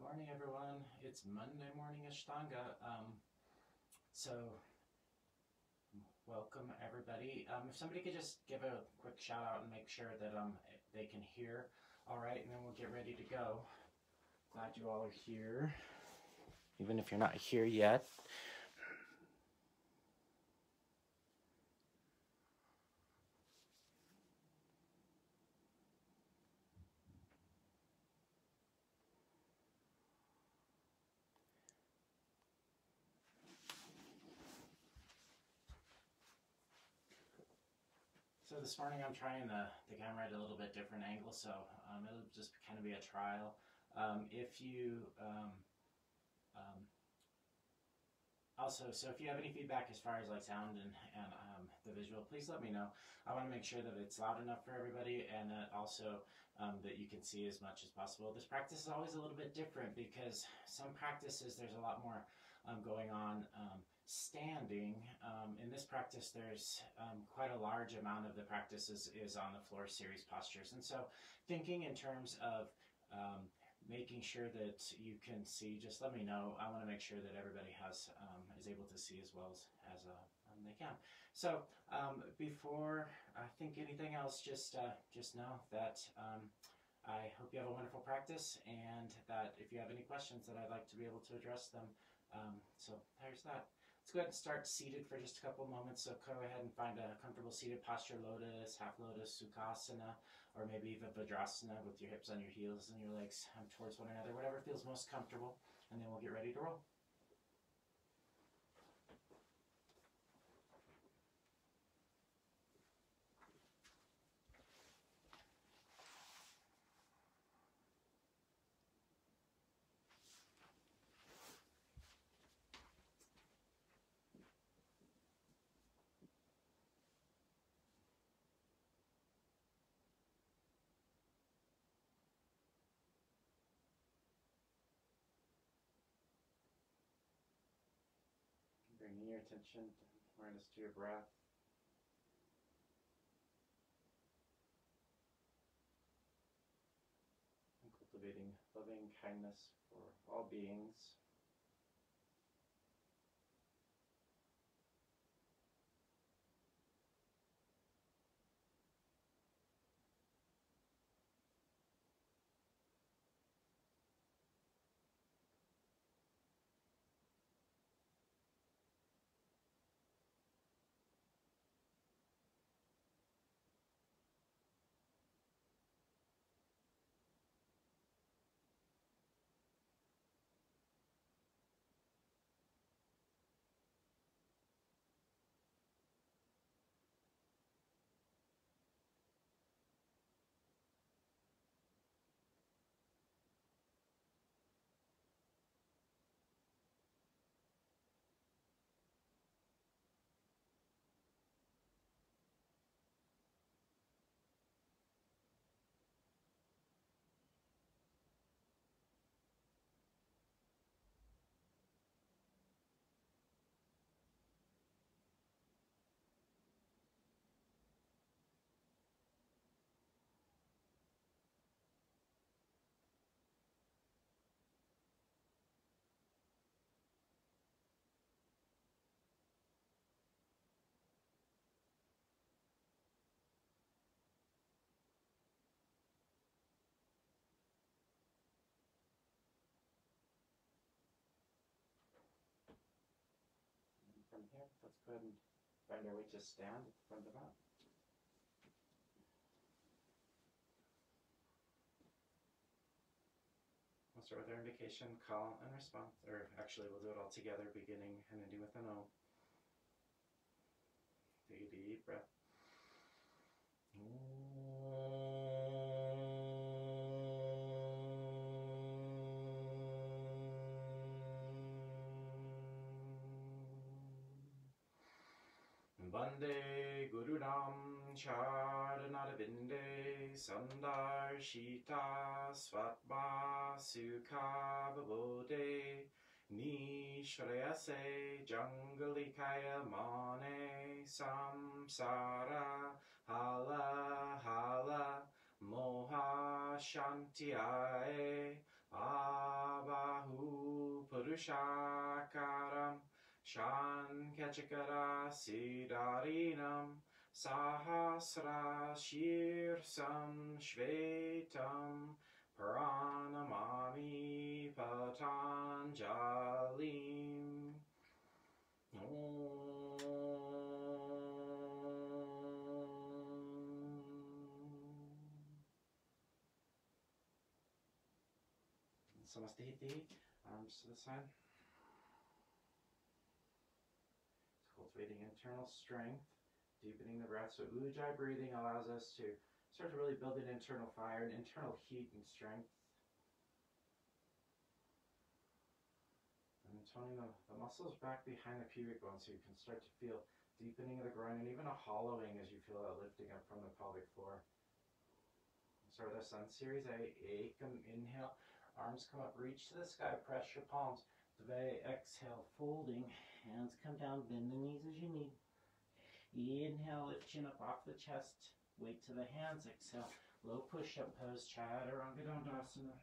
morning, everyone. It's Monday morning Ashtanga. So welcome everybody. If somebody could just give a quick shout out and make sure that they can hear. All right, and then we'll get ready to go. Glad you all are here, even if you're not here yet. So this morning I'm trying the camera at a little bit different angle, so it'll just kind of be a trial. If you Also, so if you have any feedback as far as like sound and the visual, please let me know. I want to make sure that it's loud enough for everybody, and that also that you can see as much as possible. This practice is always a little bit different because some practices there's a lot more going on standing. In this practice, there's quite a large amount of the practice is on the floor series postures, and so thinking in terms of making sure that you can see, just let me know. I want to make sure that everybody is able to see as well as they can. So before I think anything else, just know that I hope you have a wonderful practice, and that if you have any questions, that I'd like to be able to address them. So there's that. Let's go ahead and start seated for just a couple moments. So go ahead and find a comfortable seated posture, lotus, half lotus, sukhasana, or maybe even vajrasana with your hips on your heels and your legs towards one another, whatever feels most comfortable, and then we'll get ready to roll. Bringing your attention awareness to your breath. And cultivating loving kindness for all beings. From here, let's go ahead and find our way to stand at the front of the mat. We'll start with our invocation, call, and response, or actually we'll do it all together, beginning and ending with an O. Take a deep breath. Vande Gurunam Charanarvinde Sandarshita Svatma Sukha Vabode Nishrayase Jangalikaya Mane Samsara Hala Hala Moha Shantiae Abahu Purushakaram Shankachakara Siddharinam Sahasra Shirsam Shvetam Pranamami Patanjalim. Samastiti, arms to the side. It's cultivating internal strength, deepening the breath. So Ujjayi breathing allows us to start to really build an internal fire, an internal heat and strength. And toning the muscles back behind the pubic bone so you can start to feel deepening of the groin and even a hollowing as you feel that lifting up from the pelvic floor. Start with our sun series. Ekam, inhale. Arms come up, reach to the sky, press your palms. Dve, exhale, folding. Hands come down, bend the knees as you need. Inhale, lift chin up off the chest. Weight to the hands, exhale. Low push-up pose, Chaturanga Dandasana.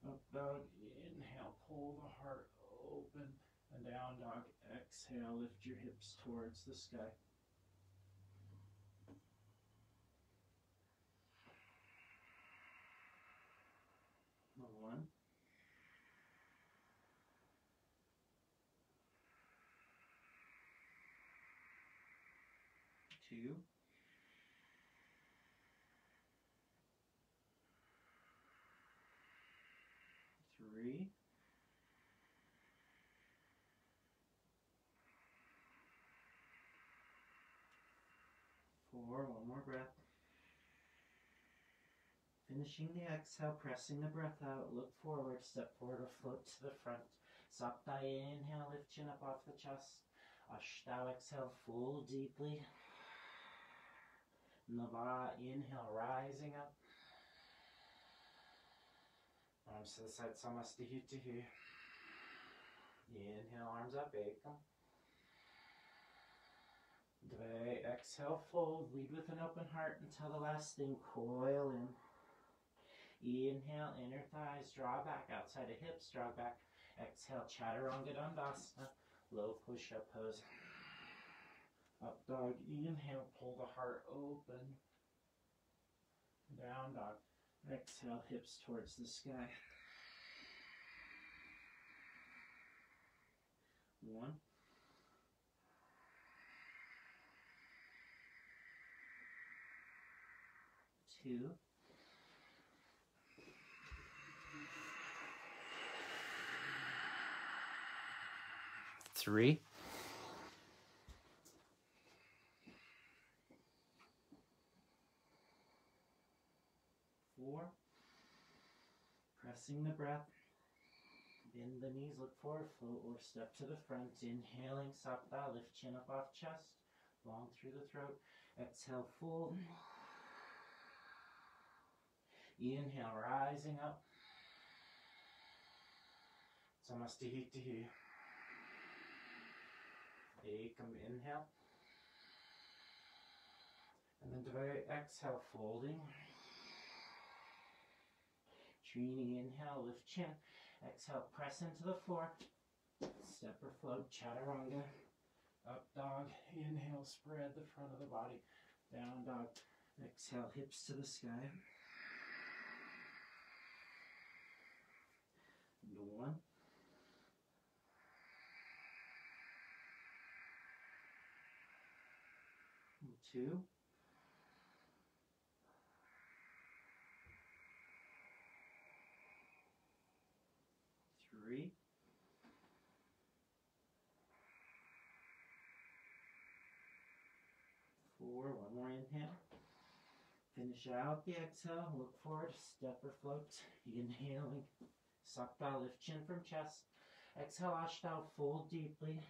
Up dog, inhale, pull the heart open. And down dog, exhale, lift your hips towards the sky. One. 2. 3. 4. One more breath. Finishing the exhale, pressing the breath out, look forward, step forward or float to the front. Sapta, inhale, lift chin up off the chest. Ashta, exhale, fold deeply. Nava, inhale, rising up. Arms to the side, Samastihitihi. Inhale, arms up, Ekam. Dve, exhale, fold, lead with an open heart until the last thing, coil in. Inhale, inner thighs, draw back, outside of hips, draw back. Exhale, Chaturanga Dandasana, low push-up pose. Up dog, inhale, pull the heart open. Down dog, exhale, hips towards the sky. 1. 2. 3. 4. Pressing the breath. Bend the knees, look forward, float or step to the front. Inhaling, Sapta, lift chin up off chest, long through the throat. Exhale, fold. Inhale, rising up. Samastihitihi. Ekam, inhale. And then Dve, exhale, folding. Trini, inhale, lift chin. Exhale, press into the floor. Step or float, Chaturanga. Up dog, inhale, spread the front of the body. Down dog, exhale, hips to the sky. And 1. 2. 3. 4. One more inhale. Finish out the exhale. Look forward. Step or float. Inhaling. Sakta. Lift chin from chest. Exhale. Ashta. Fold deeply.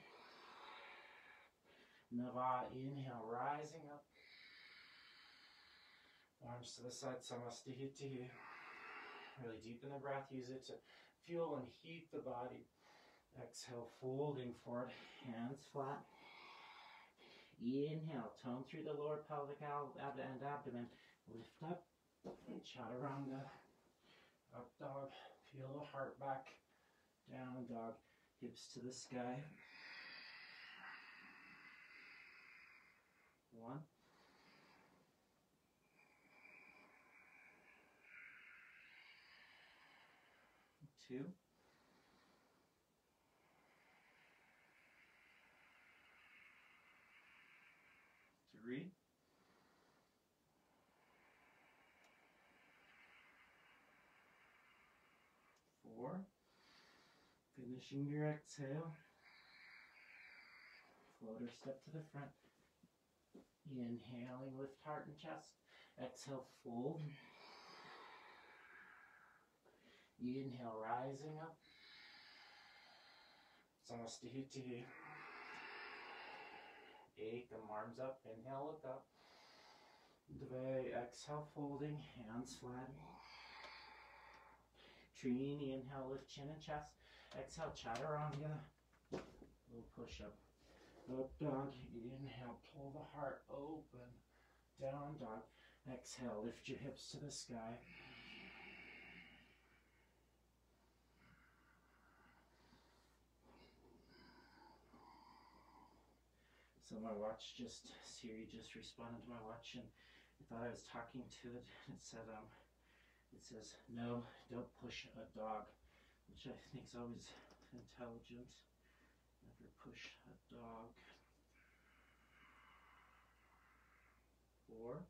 Nava. Inhale. Rising up. Arms to the side. Samastihitihi. Really deepen the breath. Use it to fuel and heat the body. Exhale. Folding forward. Hands flat. Inhale, tone through the lower pelvic and abdomen. Lift up, Chaturanga, up dog, Feel the heart back. Down dog. Hips to the sky. 1. 2. 3. 4. Finishing your exhale. Floater step to the front. Inhaling, lift heart and chest. Exhale, fold. Inhale, rising up. Samastihiti. Ekam, arms up. Inhale, look up. Dve, exhale, folding. Hands flat. Trini, inhale, lift chin and chest. Exhale, chaturanga. Little push up. Up dog. Inhale, pull the heart open. Down dog. Exhale, lift your hips to the sky. So my watch Siri just responded to my watch, and I thought I was talking to it. It said, it says, no, don't push a dog, which I think is always intelligent. Never push a dog. 4.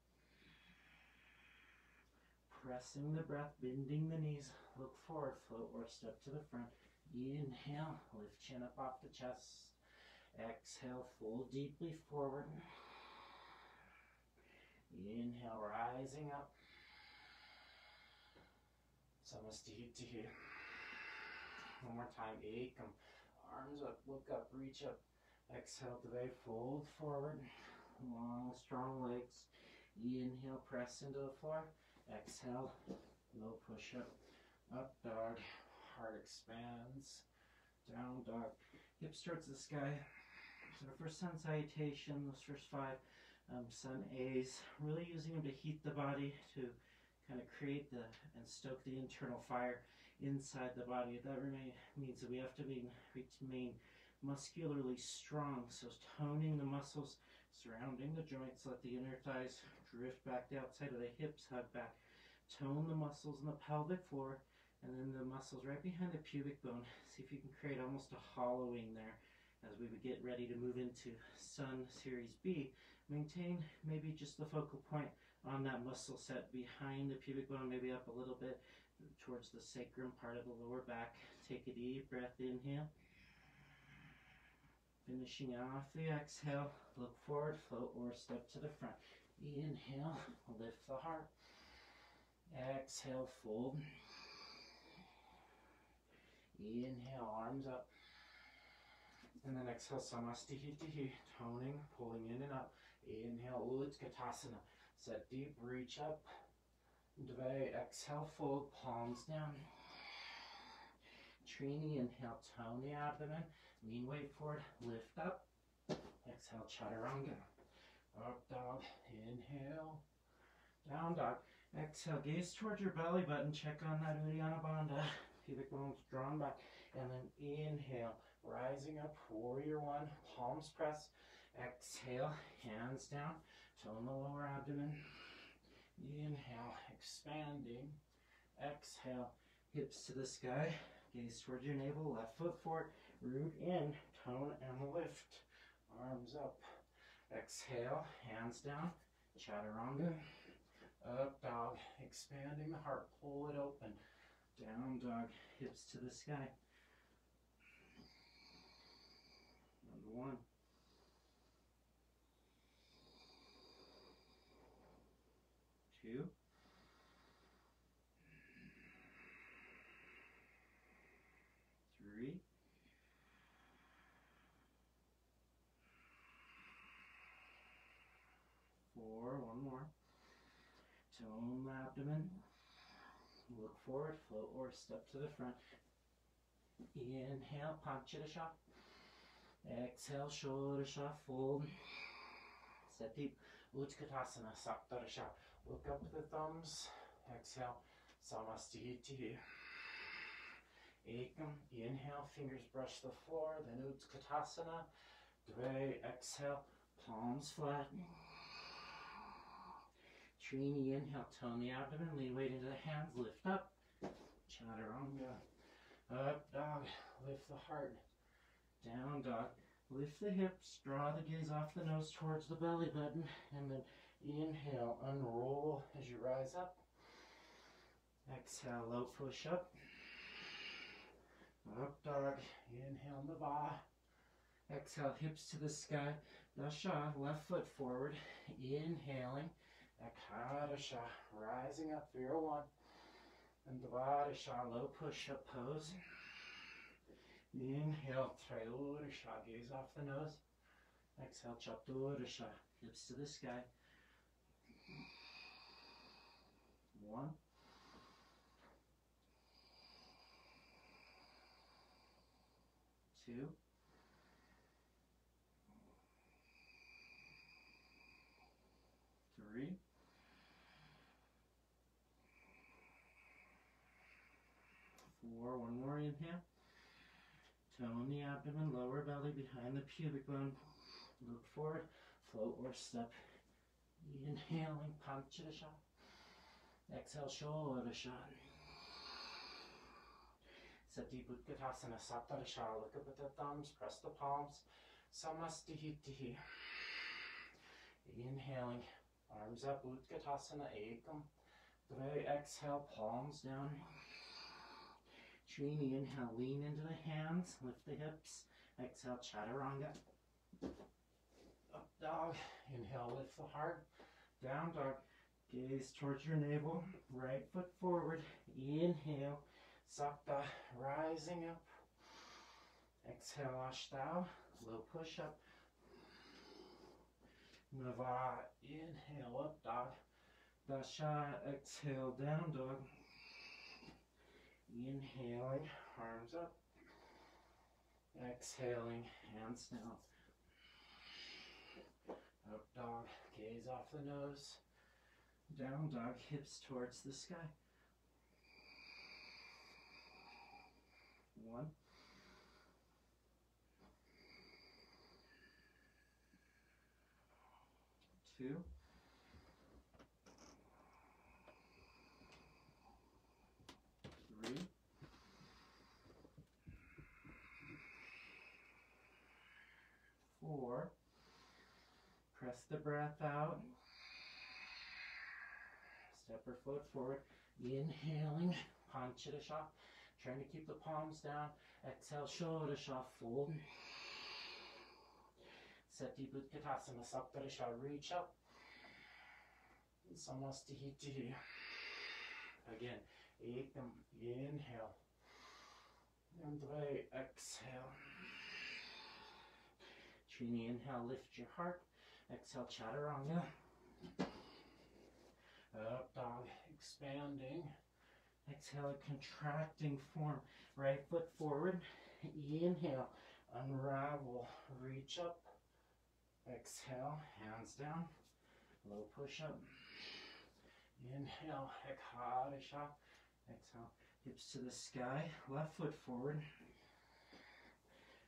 Pressing the breath, bending the knees, look forward, float or step to the front. Inhale, lift chin up off the chest. Exhale, fold deeply forward. Inhale, rising up. Samastihiti. One more time. Ekam. Arms up, look up, reach up. Exhale, Dve, fold forward. Long, strong legs. Inhale, press into the floor. Exhale, low push up. Up dog. Heart expands. Down dog. Hips towards the sky. So for sun salutation, those first 5 sun A's, really using them to heat the body, to kind of create and stoke the internal fire inside the body. That means that we have to remain muscularly strong, so toning the muscles surrounding the joints, let the inner thighs drift back the outside of the hips, hug back. Tone the muscles in the pelvic floor, and then the muscles right behind the pubic bone. See if you can create almost a hollowing there as we would get ready to move into Sun Series B. Maintain maybe just the focal point on that muscle set behind the pubic bone, maybe up a little bit towards the sacrum part of the lower back. Take a deep breath, inhale. Finishing off the exhale, look forward, float or step to the front. Inhale, lift the heart. Exhale, fold. Inhale, arms up. And then exhale, samastihiti, toning, pulling in and up. Inhale, utkatasana. Set deep, reach up. Dve, exhale, fold, palms down. Trini, inhale, tone the abdomen. Lean weight forward, lift up. Exhale, chaturanga. Up dog, inhale. Down dog. Exhale, gaze towards your belly button. Check on that Uddiyana Bandha. Pubic bones drawn back. And then inhale, rising up, warrior 1, palms press. Exhale, hands down, tone the lower abdomen. Inhale, expanding. Exhale, hips to the sky. Gaze towards your navel, left foot forward. Root in, tone and lift. Arms up. Exhale, hands down, chaturanga. Up dog, expanding the heart, pull it open. Down dog, hips to the sky. Number 1. 2. 3. 4. One more. Tone the abdomen. Look forward, float or step to the front. Inhale, Panchadasha. Exhale, Shodasha, fold. Set deep. Utkatasana, Saptarasha. Look up with the thumbs. Exhale, Samastihiti. Ekam. Inhale, fingers brush the floor, then Utkatasana. Dve, exhale, palms flat. Trini, inhale, tone the abdomen, lean weight into the hands, lift up. Chaturanga. Up dog, lift the heart. Down dog, lift the hips, draw the gaze off the nose towards the belly button, and then inhale, unroll as you rise up. Exhale, low push up. Up dog, inhale, Nava. Exhale, hips to the sky. Dasha, left foot forward. Inhaling, Ekadasha, rising up, 301. And Dvadasha, low push up pose. Inhale, Trayodasha, gaze off the nose. Exhale, Chaturasha, hips to the sky. 1. 2. 3. 4. One more inhale. Tone the abdomen, lower belly behind the pubic bone. Look forward, float or step. Inhaling, Panchadasha. Exhale, Shodasha. Sati Utkatasana, Saptadasha. Look up at the thumbs, press the palms. Samastihitihi. Inhaling, arms up, Utkatasana, Ekam. Dve, exhale, palms down. Trini, inhale, lean into the hands, lift the hips. Exhale, Chaturanga. Up dog, inhale, lift the heart. Down dog, gaze towards your navel, right foot forward. Inhale, Sakta, rising up. Exhale, Ashtanga, low push up. Nava, inhale, up dog. Dasha, exhale, down dog. Inhaling, arms up. Exhaling, hands down. Up dog, gaze off the nose. Down dog, hips towards the sky. 1. 2. 3. 4. Press the breath out. Step or foot forward. Inhaling, Panchadasha. Trying to keep the palms down. Exhale, Shodasha, fold. Sati Utkatasana, Saptadasha, reach up. Samastihiti. Again, Ekam, inhale. And Dve, exhale. Trini, inhale, lift your heart. Exhale, Chaturanga. Up dog, expanding. Exhale, contracting form. Right foot forward. Inhale, unravel, reach up. Exhale, hands down. Low push up. Inhale, Ekadasha. Exhale, hips to the sky. Left foot forward.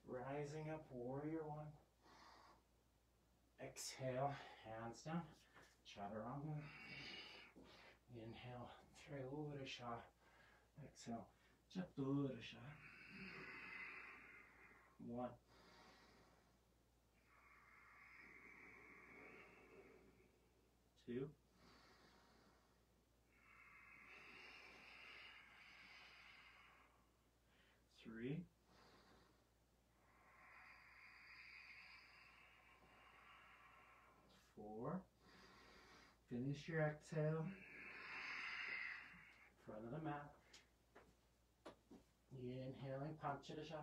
Rising up, warrior 1. Exhale, hands down. Chaturanga. Inhale, Trayodasha. Exhale, Chaturasha. 1. 2. 3. 4. Finish your exhale. Front of the mat. Inhaling, Panchadasha.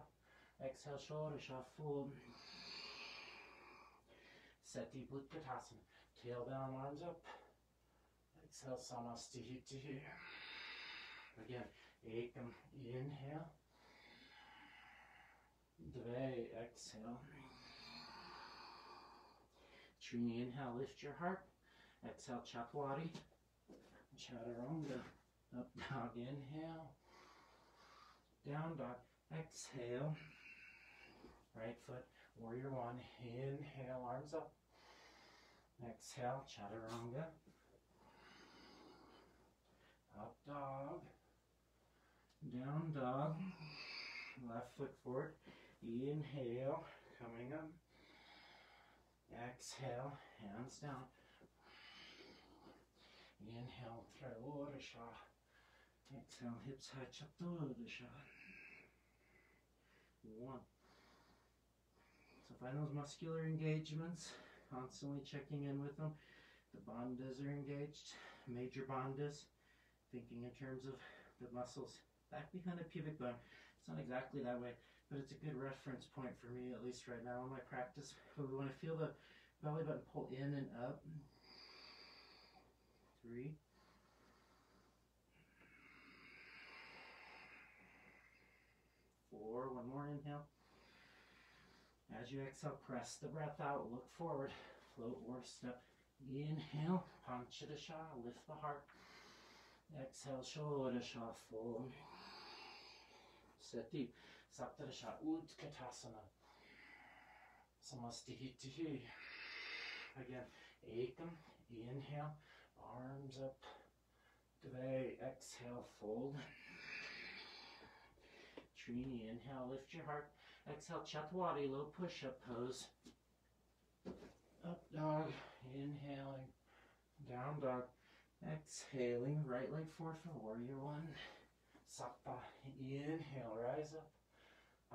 Exhale, Shodasha, fold. Sati Utkatasana. Tail down, arms up. Exhale, Samastihiti. Again, Ekam, inhale. Dve, exhale. Trini, inhale, lift your heart. Exhale, Chapwati. Chaturanga. Up dog, inhale. down dog. Exhale. Right foot, warrior one. Inhale, arms up. Exhale, chaturanga. Up dog. Down dog. Left foot forward. Inhale, coming up. Exhale, hands down. Inhale, Triodasha. Exhale, hips high, Chaturdasha. One. So find those muscular engagements, constantly checking in with them. The bandhas are engaged, major bandhas, thinking in terms of the muscles back behind the pubic bone. It's not exactly that way, but it's a good reference point for me, at least right now in my practice. So we want to feel the belly button pull in and up. 3. 4. One more inhale. As you exhale, press the breath out, look forward, float or step. Inhale, Panchadasha, lift the heart. Exhale, Shodasha, fold. Sit deep. Saptadasha, Utkatasana. Samastihitihi. Again, Ekam, inhale, arms up. Dve, exhale, fold. Trini, inhale, lift your heart. Exhale, Chatwadi, low push-up pose. Up dog, inhaling. Down dog, exhaling. Right leg forward for warrior one. Sapta, inhale, rise up.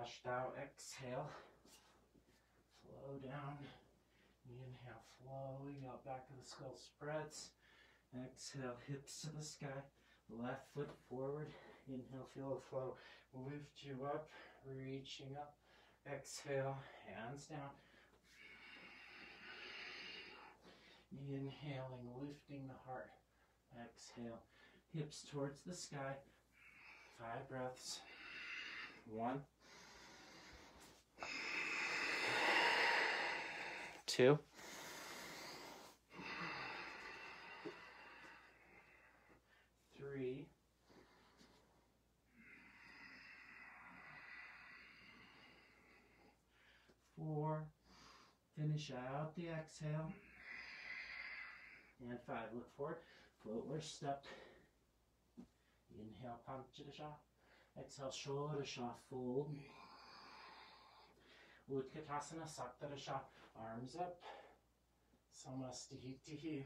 Ashtanga, exhale. Flow down. Inhale, flowing out, back of the skull spreads. Exhale, hips to the sky. Left foot forward. Inhale, feel the flow. Lift you up, reaching up. Exhale, hands down. Inhaling, lifting the heart. Exhale, hips towards the sky. 5 breaths. 1. 2. 3. 4. Finish out the exhale. And 5. Look forward. Float or step. Inhale, Panchadasha. Exhale, Shodasha, fold. Utkatasana, Saptadasha. Arms up. Samastihitihi.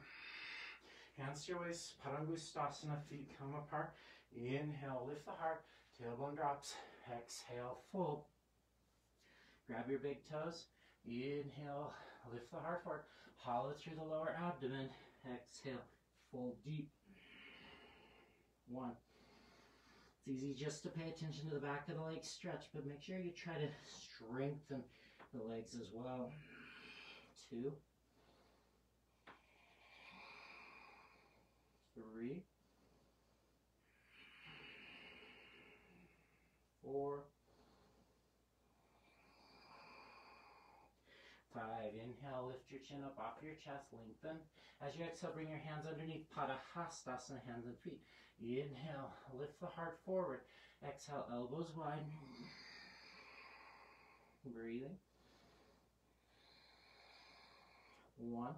Hands to your waist. Parangustasana, feet come apart. Inhale, lift the heart. Tailbone drops. Exhale, fold. Grab your big toes. Inhale, lift the heart forward. Hollow through the lower abdomen. Exhale, fold deep. 1. It's easy just to pay attention to the back of the leg stretch, but make sure you try to strengthen the legs as well. 2. 3. 4. 5. Inhale, lift your chin up off your chest, lengthen. As you exhale, bring your hands underneath Padahastasana, hands and feet. Inhale, lift the heart forward. Exhale, elbows wide. Breathing. 1.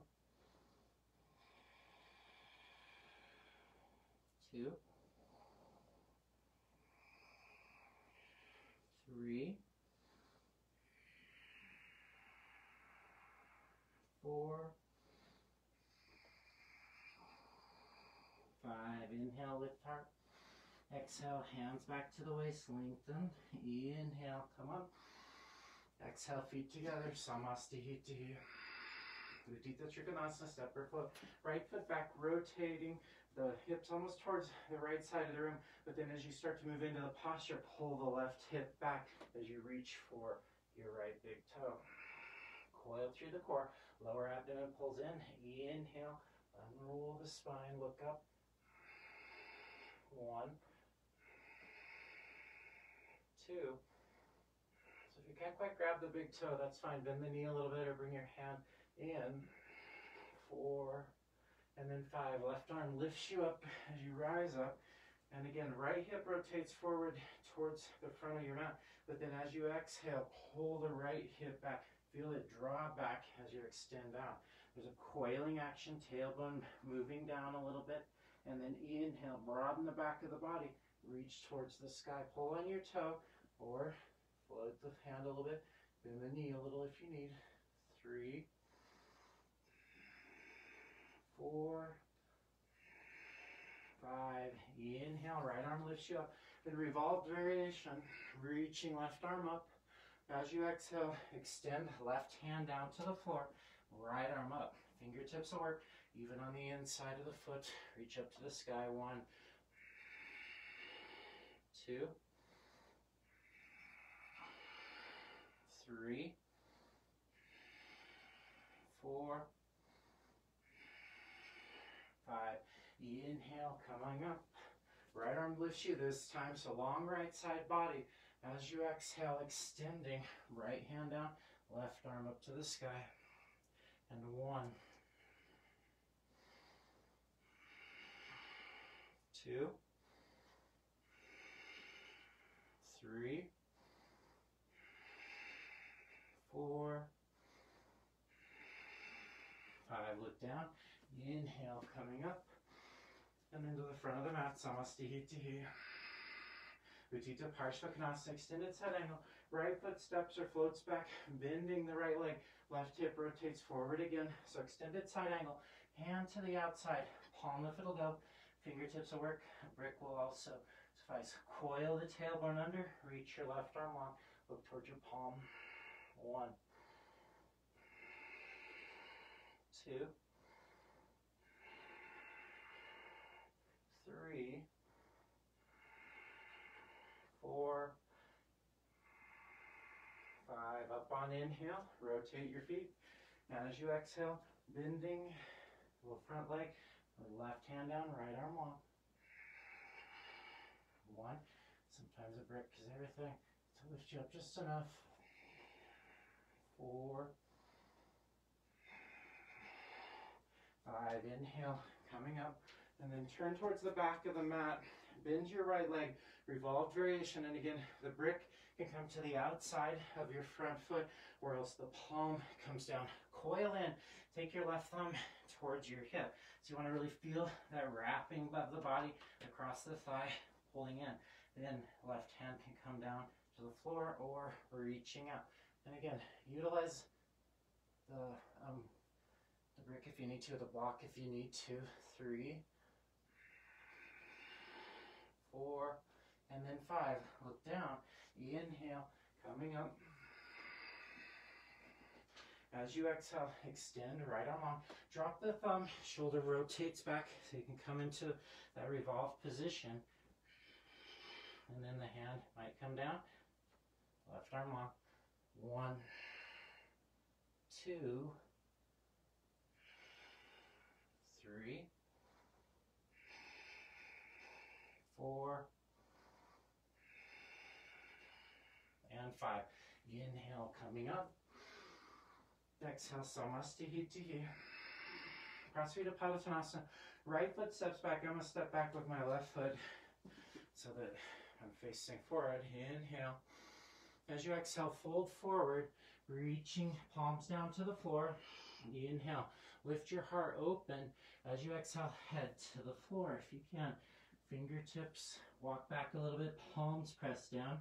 2. 3. 4. 5. Inhale, lift heart. Exhale, hands back to the waist, lengthen. Inhale, come up. Exhale, feet together, Samastihitihi. Utthita Trikonasana, step or float. Right foot back, rotating the hips almost towards the right side of the room, but then as you start to move into the posture, pull the left hip back as you reach for your right big toe. Coil through the core, lower abdomen pulls in. Inhale, unroll the spine, look up. 1. 2. So if you can't quite grab the big toe, that's fine. Bend the knee a little bit or bring your hand in. 4. And then 5. Left arm lifts you up as you rise up. And again, right hip rotates forward towards the front of your mat. But then as you exhale, pull the right hip back. Feel it draw back as you extend out. There's a coiling action, tailbone moving down a little bit. And then inhale, broaden the back of the body. Reach towards the sky. Pull on your toe or float the hand a little bit. Bend the knee a little if you need. 3, 4, 5. Inhale, right arm lifts you up. Then revolved variation, reaching left arm up. As you exhale, extend left hand down to the floor, right arm up. Fingertips will work, even on the inside of the foot. Reach up to the sky. 1, 2, 3, 4, 5. Inhale, coming up. Right arm lifts you this time, so long right side body. As you exhale, extending, right hand down, left arm up to the sky. And 1, 2, 3, 4, 5. Look down. Inhale, coming up. And into the front of the mat, Samastihiti. Utthita Parshvakonasana, extended side angle. Right foot steps or floats back, bending the right leg. Left hip rotates forward again. So extended side angle. Hand to the outside. Palm if it'll go. Fingertips will work. A brick will also suffice. Coil the tailbone under. Reach your left arm long. Look towards your palm. 1, 2, 3, 4, 5. Up on inhale, rotate your feet. And as you exhale, bending, little front leg, left hand down, right arm long. 1. Sometimes a brick is everything to lift you up just enough. 4, 5. Inhale, coming up. And then turn towards the back of the mat. Bend your right leg. Revolved variation. And again, the brick can come to the outside of your front foot, or else the palm comes down. Coil in. Take your left thumb towards your hip. So you want to really feel that wrapping of the body across the thigh, pulling in. Then left hand can come down to the floor or reaching out. And again, utilize the brick if you need to, the block if you need to. 3, 4, and then 5. Look down. Inhale, coming up. As you exhale, extend right arm long. Drop the thumb. Shoulder rotates back so you can come into that revolved position. And then the hand might come down. Left arm long. 1, 2, 3, 4, and 5. Inhale, coming up. Exhale, Samastihiti. Prasarita. Right foot steps back. I'm going to step back with my left foot so that I'm facing forward. Inhale. As you exhale, fold forward, reaching palms down to the floor. Inhale. Lift your heart open. As you exhale, head to the floor if you can. Fingertips walk back a little bit, palms press down.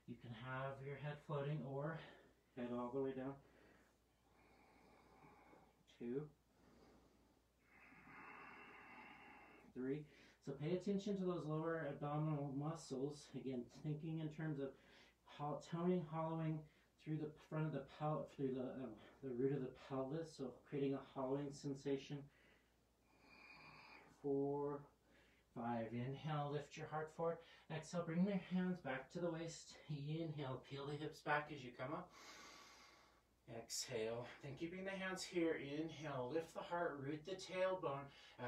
You can have your head floating or head all the way down. 2, 3. So pay attention to those lower abdominal muscles. Again, thinking in terms of toning, hollowing through the front of the pelvis, through the root of the pelvis. So creating a hollowing sensation. 4, 5. Inhale, lift your heart forward. Exhale, bring the hands back to the waist. Inhale, peel the hips back as you come up. Exhale. Then keeping the hands here. Inhale, lift the heart, root the tailbone.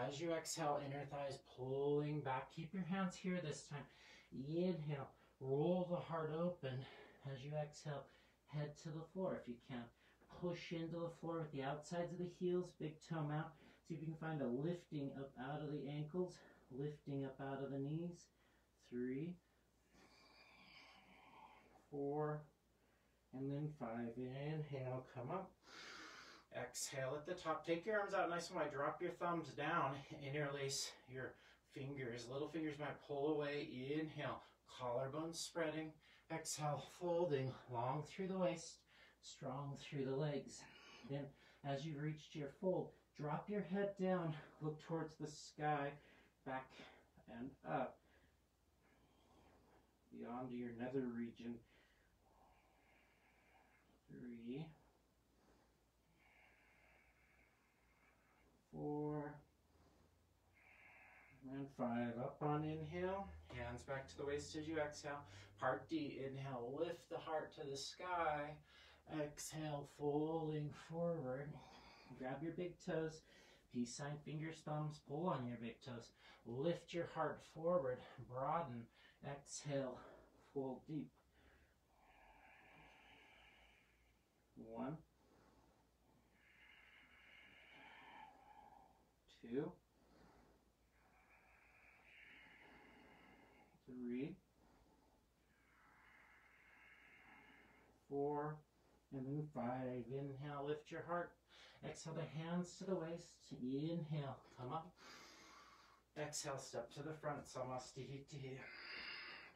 As you exhale, inner thighs pulling back. Keep your hands here this time. Inhale, roll the heart open. As you exhale, head to the floor if you can. Push into the floor with the outsides of the heels, big toe mount. See if you can find a lifting up out of the ankles, lifting up out of the knees. 3, 4, and then 5. Inhale, come up. Exhale at the top. Take your arms out nice and wide. Drop your thumbs down. Interlace your fingers. Little fingers might pull away. Inhale. Collarbones spreading. Exhale, folding long through the waist, strong through the legs. Then, as you've reached your fold, drop your head down. Look towards the sky. Back and up. Beyond your nether region. 3, 4, and 5. Up on inhale. Hands back to the waist as you exhale. Part D. Inhale. Lift the heart to the sky. Exhale. Folding forward. Grab your big toes. Peace sign, fingers, thumbs. Pull on your big toes. Lift your heart forward. Broaden. Exhale. Fold deep. 1, 2, 3, 4, and then 5. Inhale, lift your heart. Exhale, the hands to the waist. Inhale, come up. Exhale, step to the front. Samastihiti.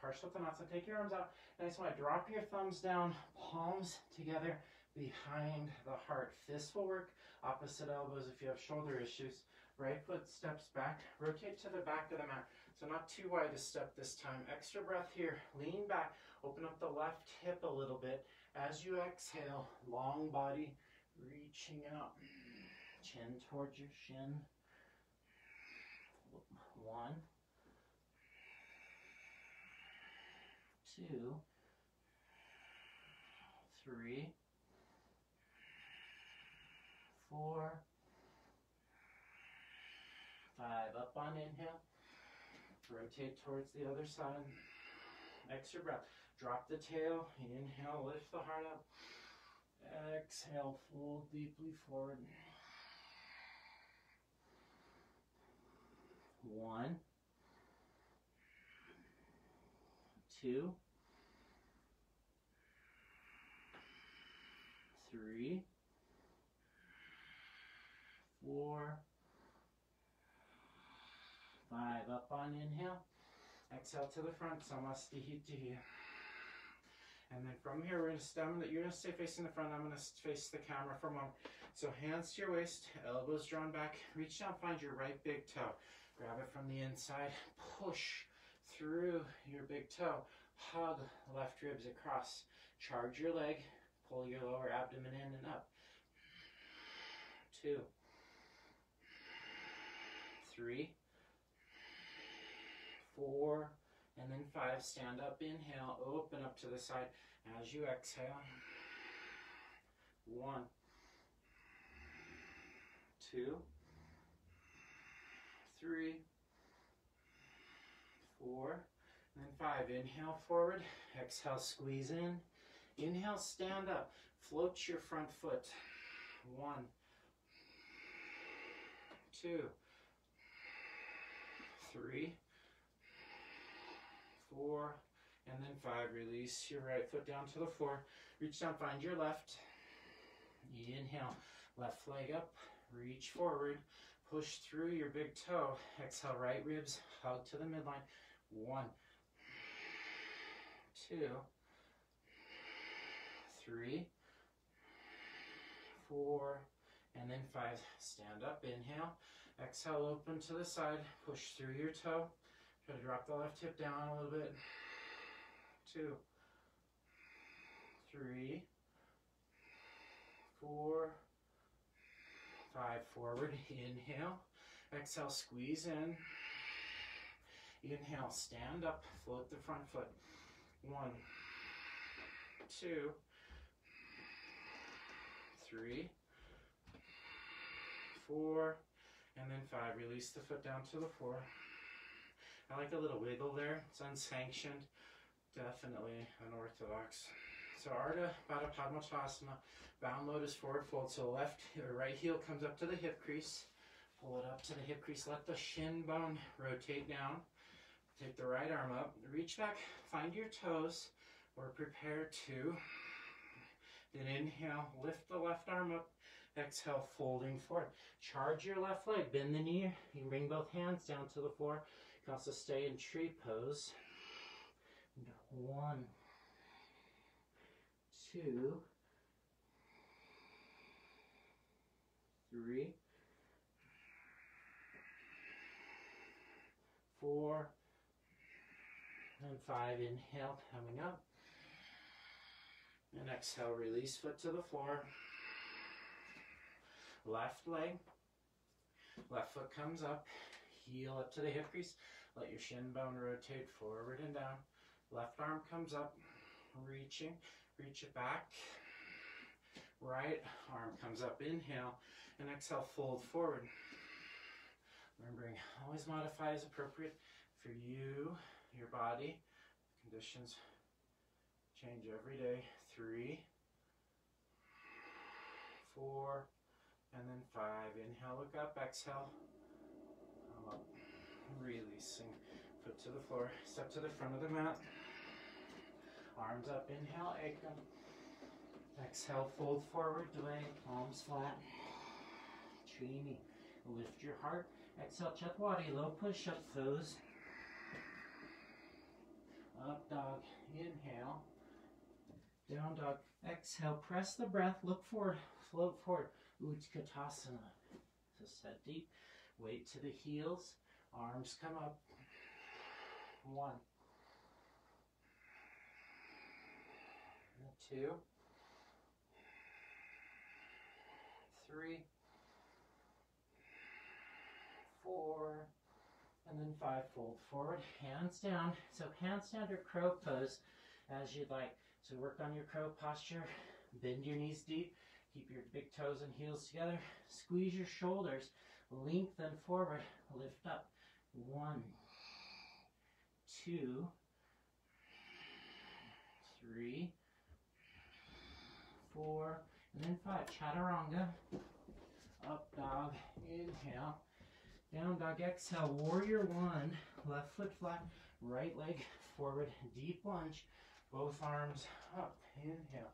Parsvottanasana. Take your arms out. Nice one. Drop your thumbs down. Palms together behind the heart. Fists will work. Opposite elbows if you have shoulder issues. Right foot steps back. Rotate to the back of the mat. So not too wide a step this time. Extra breath here. Lean back. Open up the left hip a little bit. As you exhale, long body reaching out. Chin towards your shin. 1, 2, 3, 4, 5. Up on inhale. Rotate towards the other side. Extra breath. Drop the tail. Inhale, lift the heart up. Exhale, fold deeply forward. 1, 2, 3, 4, 5. Up on inhale. Exhale to the front. Samastihiti. And then from here, we're going to stem that you're going to stay facing the front. I'm going to face the camera for a moment. So hands to your waist, elbows drawn back. Reach down, find your right big toe. Grab it from the inside. Push through your big toe. Hug left ribs across. Charge your leg. Pull your lower abdomen in and up. 2, 3, 4, and then 5. Stand up, inhale, open up to the side. As you exhale, 1, 2, 3, 4, and then 5. Inhale forward, exhale, squeeze in. Inhale, stand up, float your front foot. 1, 2, 3, 4, and then 5. Release your right foot down to the floor. Reach down, find your left. Inhale, left leg up, reach forward, push through your big toe. Exhale, right ribs, hug to the midline. 1, 2, 3, 4, and then 5. Stand up, inhale. Exhale, open to the side, push through your toe. Try to drop the left hip down a little bit. 2, 3, 4, 5. Forward, inhale. Exhale, squeeze in. Inhale, stand up, float the front foot. 1, 2, 3, 4, and then 5. Release the foot down to the floor. I like a little wiggle there. It's unsanctioned. Definitely unorthodox. So Ardha Baddha Padmatasana. Bound lotus forward fold. So left or right heel comes up to the hip crease. Pull it up to the hip crease. Let the shin bone rotate down. Take the right arm up, reach back, find your toes. We're prepared to. Then inhale, lift the left arm up. Exhale, folding forward. Charge your left leg, bend the knee. You can bring both hands down to the floor. You can also stay in tree pose. 1, 2, 3, 4, and 5. Inhale, coming up. And exhale, release foot to the floor. Left leg, left foot comes up, heel up to the hip crease. Let your shin bone rotate forward and down. Left arm comes up, reaching, reach it back. Right arm comes up, inhale, and exhale, fold forward. Remembering, always modify as appropriate for you, your body. Conditions change every day. 3, 4, and then 5. Inhale, look up, exhale, come up, releasing. Foot to the floor, step to the front of the mat. Arms up, inhale, ekam. Exhale, fold forward, delay, palms flat. Trini, lift your heart. Exhale, Chaturanga, low push up toes. Up dog, inhale. Down dog, exhale, press the breath, look forward, float forward. Utkatasana. So set deep, weight to the heels, arms come up. 1, 2, 3, 4, and then 5. Fold forward, hands down. So handstand or crow pose as you'd like. So work on your crow posture, bend your knees deep, keep your big toes and heels together, squeeze your shoulders, lengthen forward, lift up. 1, 2, 3, 4, and then 5. Chaturanga. Up dog, inhale. Down dog, exhale. Warrior 1, left foot flat, right leg forward, deep lunge. Both arms up, inhale.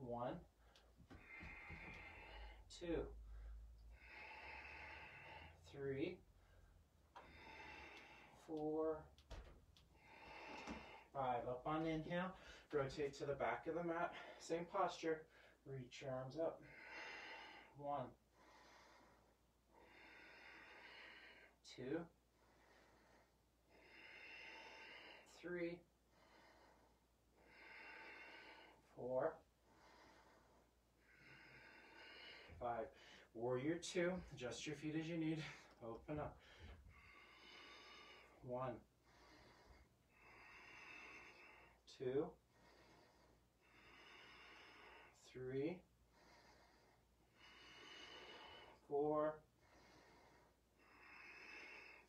1, 2, 3, 4, 5. Up on inhale, rotate to the back of the mat. Same posture, reach your arms up. 1, 2, 3, 4, 5. Warrior 2, adjust your feet as you need. Open up. 1, 2, 3, 4,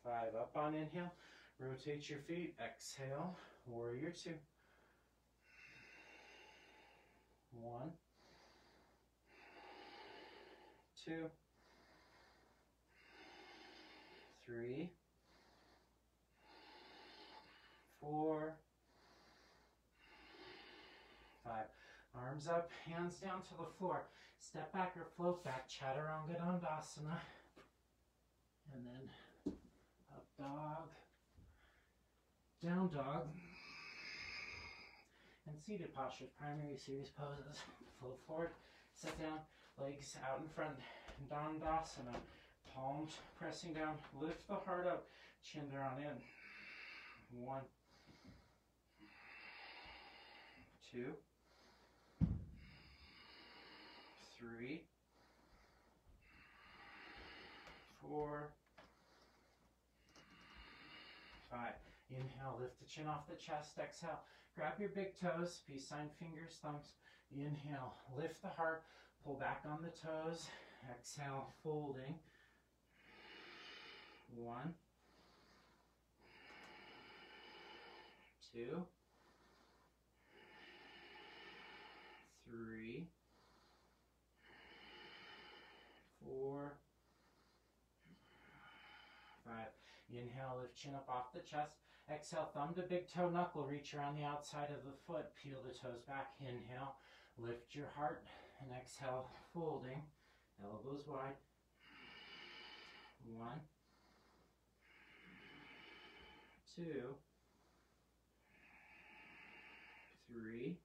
5. Up on inhale, rotate your feet. Exhale, warrior 2. 1, 2, 3, 4, 5. Arms up, hands down to the floor. Step back or float back, Chaturanga Dandasana. And then up dog, down dog. And seated postures, primary series poses. Float forward, sit down, legs out in front. Dandasana. Palms pressing down, lift the heart up, chin down in. 1, 2, 3, 4, 5. Inhale, lift the chin off the chest. Exhale, grab your big toes, peace sign, fingers, thumbs. Inhale, lift the heart, pull back on the toes. Exhale, folding. 1, 2, 3, 4, 5. Inhale, lift chin up off the chest. Exhale, thumb to big toe knuckle, reach around the outside of the foot, peel the toes back. Inhale, lift your heart, and exhale, folding, elbows wide. 1, 2, 3,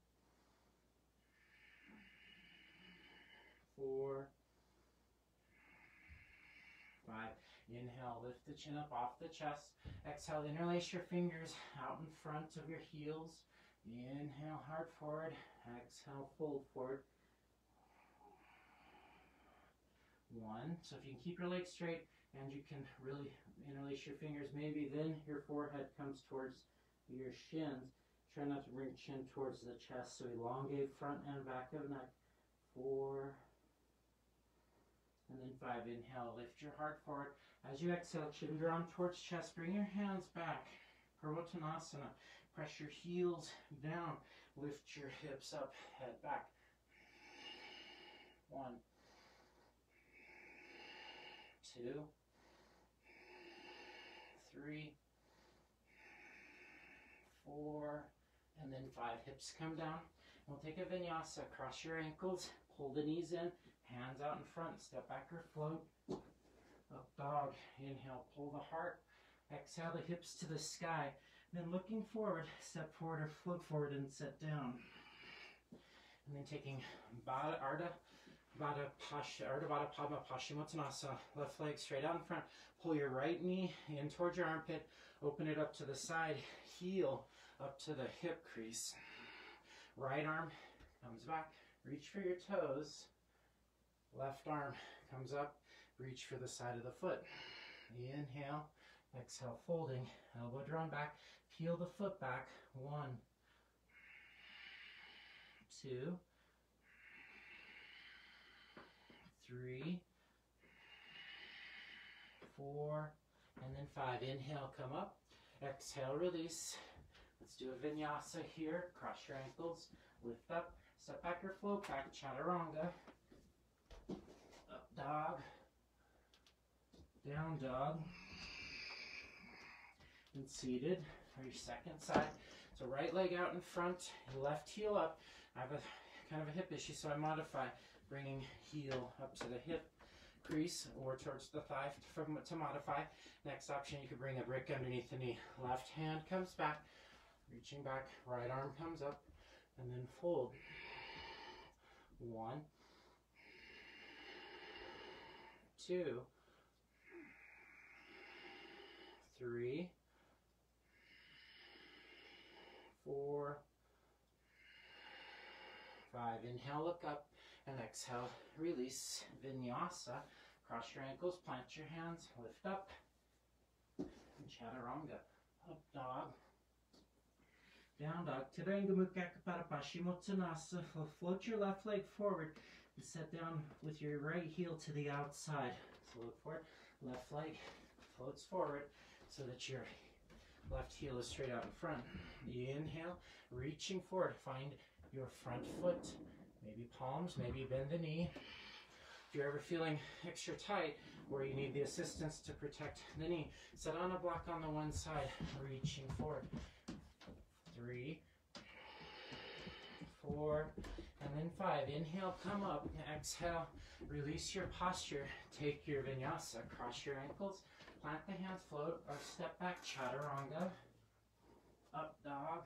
4, 5. Inhale, lift the chin up off the chest. Exhale, interlace your fingers out in front of your heels. Inhale, heart forward. Exhale, fold forward. 1. So if you can keep your legs straight and you can really interlace your fingers, maybe then your forehead comes towards your shins. Try not to bring chin towards the chest. So elongate front and back of neck. 4. And then 5. Inhale, lift your heart forward. As you exhale, chin drawn towards chest. Bring your hands back. Purvottanasana. Press your heels down. Lift your hips up, head back. 1, 2, 3, 4, and then 5. Hips come down. We'll take a vinyasa. Cross your ankles. Pull the knees in. Hands out in front. Step back or float. Up dog. Inhale, pull the heart. Exhale, the hips to the sky. Then looking forward, step forward or float forward and sit down. And then taking Ardha Padma Paschimottanasana. Left leg straight out in front. Pull your right knee in towards your armpit. Open it up to the side. Heel up to the hip crease. Right arm comes back. Reach for your toes. Left arm comes up. Reach for the side of the foot. Inhale. Exhale, folding. Elbow drawn back. Peel the foot back. 1, 2, 3, 4, and then 5. Inhale, come up. Exhale, release. Let's do a vinyasa here. Cross your ankles. Lift up. Step back or float back. Chaturanga. Up dog. Down dog. And seated for your second side. So right leg out in front, left heel up. I have a kind of a hip issue, so I modify, bringing heel up to the hip crease or towards the thigh to modify. Next option, you could bring a brick underneath the knee. Left hand comes back, reaching back, right arm comes up, and then fold. 1, 2, 3, 4, 5. Inhale, look up, and exhale, release. Vinyasa. Cross your ankles, plant your hands, lift up, and chaturanga. Up dog. Down dog. Tiranga Mukha Kapara Paschimottanasana. Float your left leg forward and set down with your right heel to the outside. So look forward. Left leg floats forward so that your left heel is straight out in front. Inhale, reaching forward. Find your front foot. Maybe palms, maybe bend the knee. If you're ever feeling extra tight where you need the assistance to protect the knee, sit on a block on the one side, reaching forward. 3, 4, and then 5. Inhale, come up. Exhale, release your posture. Take your vinyasa. Cross your ankles. Plant the hands, float, or step back, chaturanga. Up dog.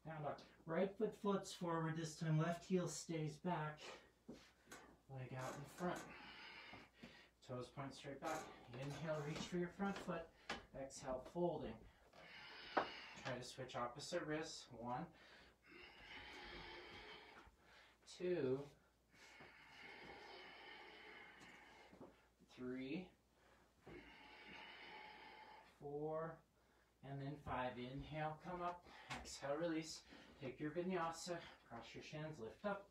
Down dog. Right foot floats forward this time. Left heel stays back. Leg out in front. Toes point straight back. Inhale, reach for your front foot. Exhale, folding. Try to switch opposite wrists. 1, 2, 3, 4, and then 5. Inhale, come up. Exhale, release. Take your vinyasa. Cross your shins, lift up.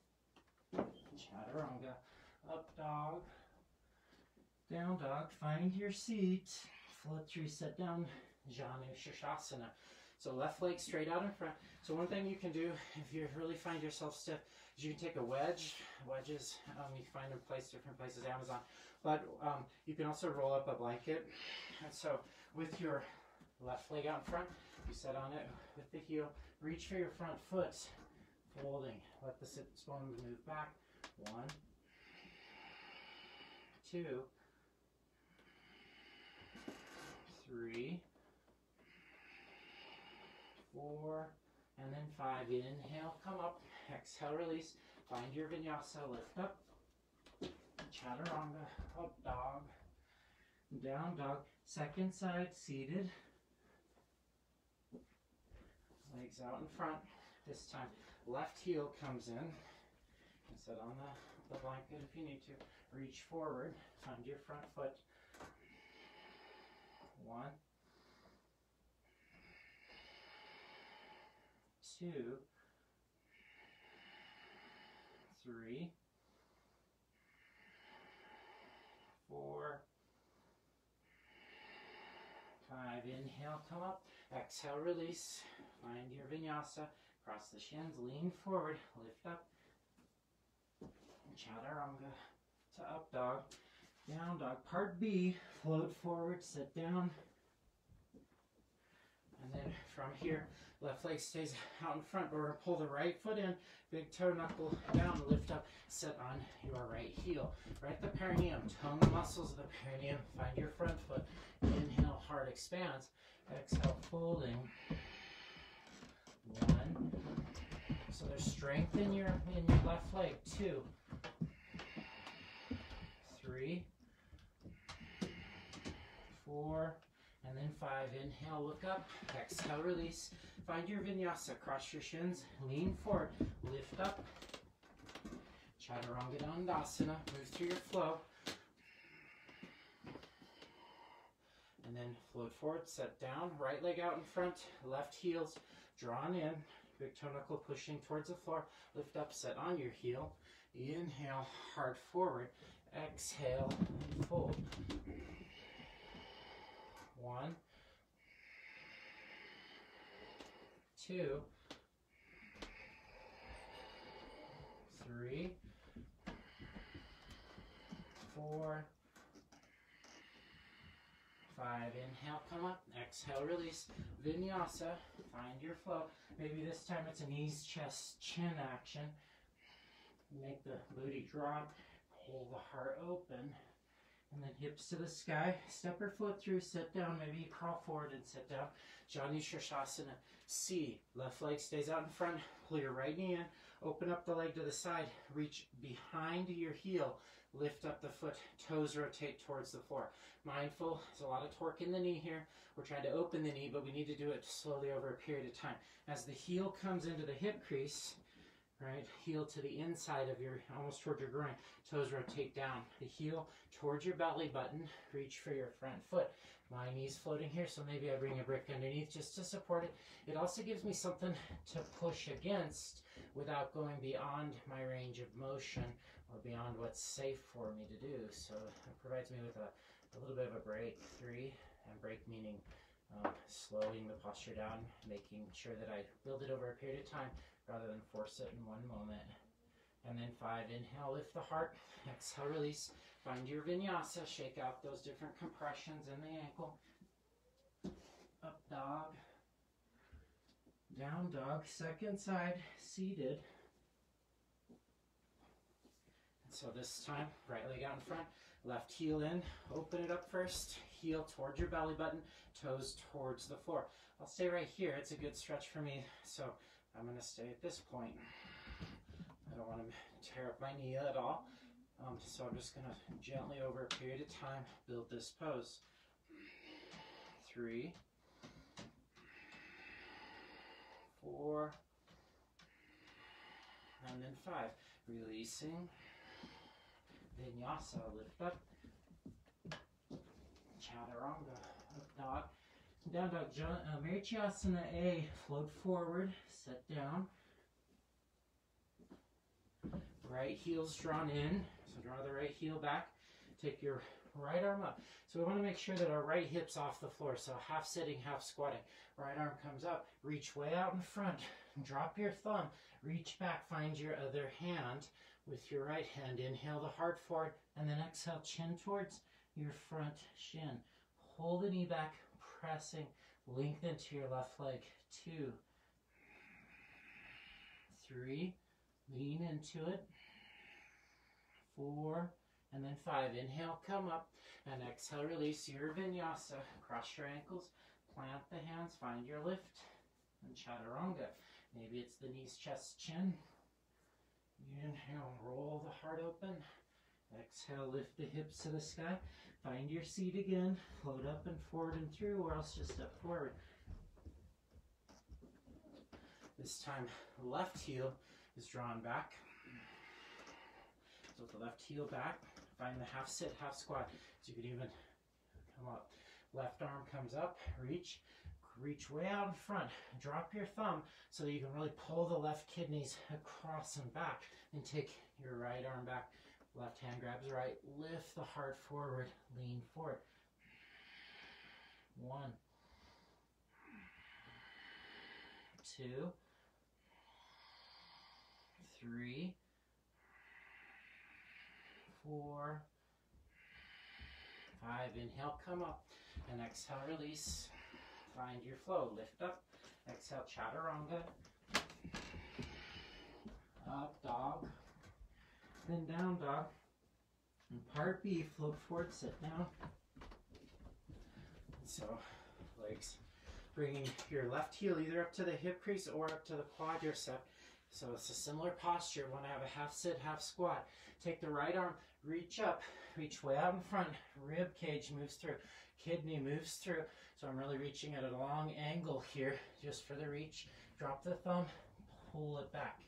Chaturanga. Up dog. Down dog. Find your seat. Float through, sit down. Janu Shirshasana. So left leg straight out in front. So one thing you can do if you really find yourself stiff is you can take a wedge. Wedges, you can find them different places, Amazon. But you can also roll up a blanket. And so with your left leg out in front. You set on it with the heel. Reach for your front foot. Folding. Let the sit bones move back. 1, 2, 3, 4, and then 5. Inhale, come up. Exhale, release. Find your vinyasa. Lift up. Chaturanga. Up dog. Down dog. Second side, seated. Legs out in front. This time, left heel comes in. And sit on the blanket if you need to. Reach forward. Find your front foot. 1, 2, 3, 4, 5. Inhale, come up. Exhale, release. Find your vinyasa. Cross the shins, lean forward, lift up. Chaturanga to up dog. Down dog. Part B, float forward, sit down. And then from here, left leg stays out in front, but we're going to pull the right foot in, big toe knuckle down, lift up, sit on your right heel. Right at the perineum, tone the muscles of the perineum, find your front foot. Inhale, heart expands. Exhale, folding. 1. So there's strength in your left leg. 2, 3, 4, and then 5. Inhale, look up. Exhale, release. Find your vinyasa. Cross your shins. Lean forward. Lift up. Chaturanga Dandasana. Move through your flow. And then float forward. Set down. Right leg out in front. Left heels drawn in. Big toe knuckle pushing towards the floor. Lift up. Set on your heel. Inhale. Heart forward. Exhale. Fold. 1, 2, 3, 4, 5. Inhale, come up. Exhale, release. Vinyasa. Find your flow. Maybe this time it's a knees, chest, chin action. Make the booty drop. Pull the heart open. And then hips to the sky. Step or float through. Sit down. Maybe you crawl forward and sit down. Janu Shirshasana. C. Left leg stays out in front. Pull your right knee in. Open up the leg to the side. Reach behind your heel. Lift up the foot. Toes rotate towards the floor. Mindful. There's a lot of torque in the knee here. We're trying to open the knee, but we need to do it slowly over a period of time. As the heel comes into the hip crease, right, heel to the inside of your, almost toward your groin. Toes rotate down. The heel towards your belly button. Reach for your front foot. My knee's floating here, so maybe I bring a brick underneath just to support it. It also gives me something to push against without going beyond my range of motion or beyond what's safe for me to do. So it provides me with a little bit of a break. 3, and break meaning slowing the posture down, making sure that I build it over a period of time rather than force it in one moment. And then 5, inhale, lift the heart. Exhale, release. Find your vinyasa. Shake out those different compressions in the ankle. Up dog. Down dog. Second side, seated. And so this time, right leg out in front, left heel in. Open it up first. Heel towards your belly button. Toes towards the floor. I'll stay right here. It's a good stretch for me. So I'm going to stay at this point. I don't want to tear up my knee at all. So I'm just going to gently, over a period of time, build this pose. 3, 4, and then 5. Releasing. Vinyasa, lift up. Chaturanga, up dog. Down dog, Marichyasana A, float forward, sit down. Right heel's drawn in, so draw the right heel back. Take your right arm up. So we want to make sure that our right hip's off the floor, so half sitting, half squatting. Right arm comes up, reach way out in front, drop your thumb, reach back, find your other hand with your right hand. Inhale the heart forward, and then exhale, chin towards your front shin. Pull the knee back, pressing. Lengthen to your left leg. 2, 3, lean into it. 4, and then 5. Inhale, come up, and exhale, release your vinyasa. Cross your ankles, plant the hands, find your lift, and chaturanga. Maybe it's the knees, chest, chin. Inhale, roll the heart open. Exhale, lift the hips to the sky. Find your seat again. Float up and forward and through, or else just step forward. This time, left heel is drawn back. So with the left heel back, find the half sit, half squat. So you could even come up. Left arm comes up, reach way out in front. Drop your thumb so that you can really pull the left kidneys across and back. And take your right arm back. Left hand grabs right. Lift the heart forward. Lean forward. 1, 2, 3, 4, 5. Inhale, come up. And exhale, release. Find your flow. Lift up. Exhale, chaturanga. Up, dog. Then down, dog. And part B, float forward, sit down. So, legs. Bringing your left heel either up to the hip crease or up to the quadricep. So it's a similar posture. Want to have a half sit, half squat. Take the right arm, reach up, reach way out in front. Rib cage moves through. Kidney moves through. So I'm really reaching at a long angle here, just for the reach. Drop the thumb, pull it back.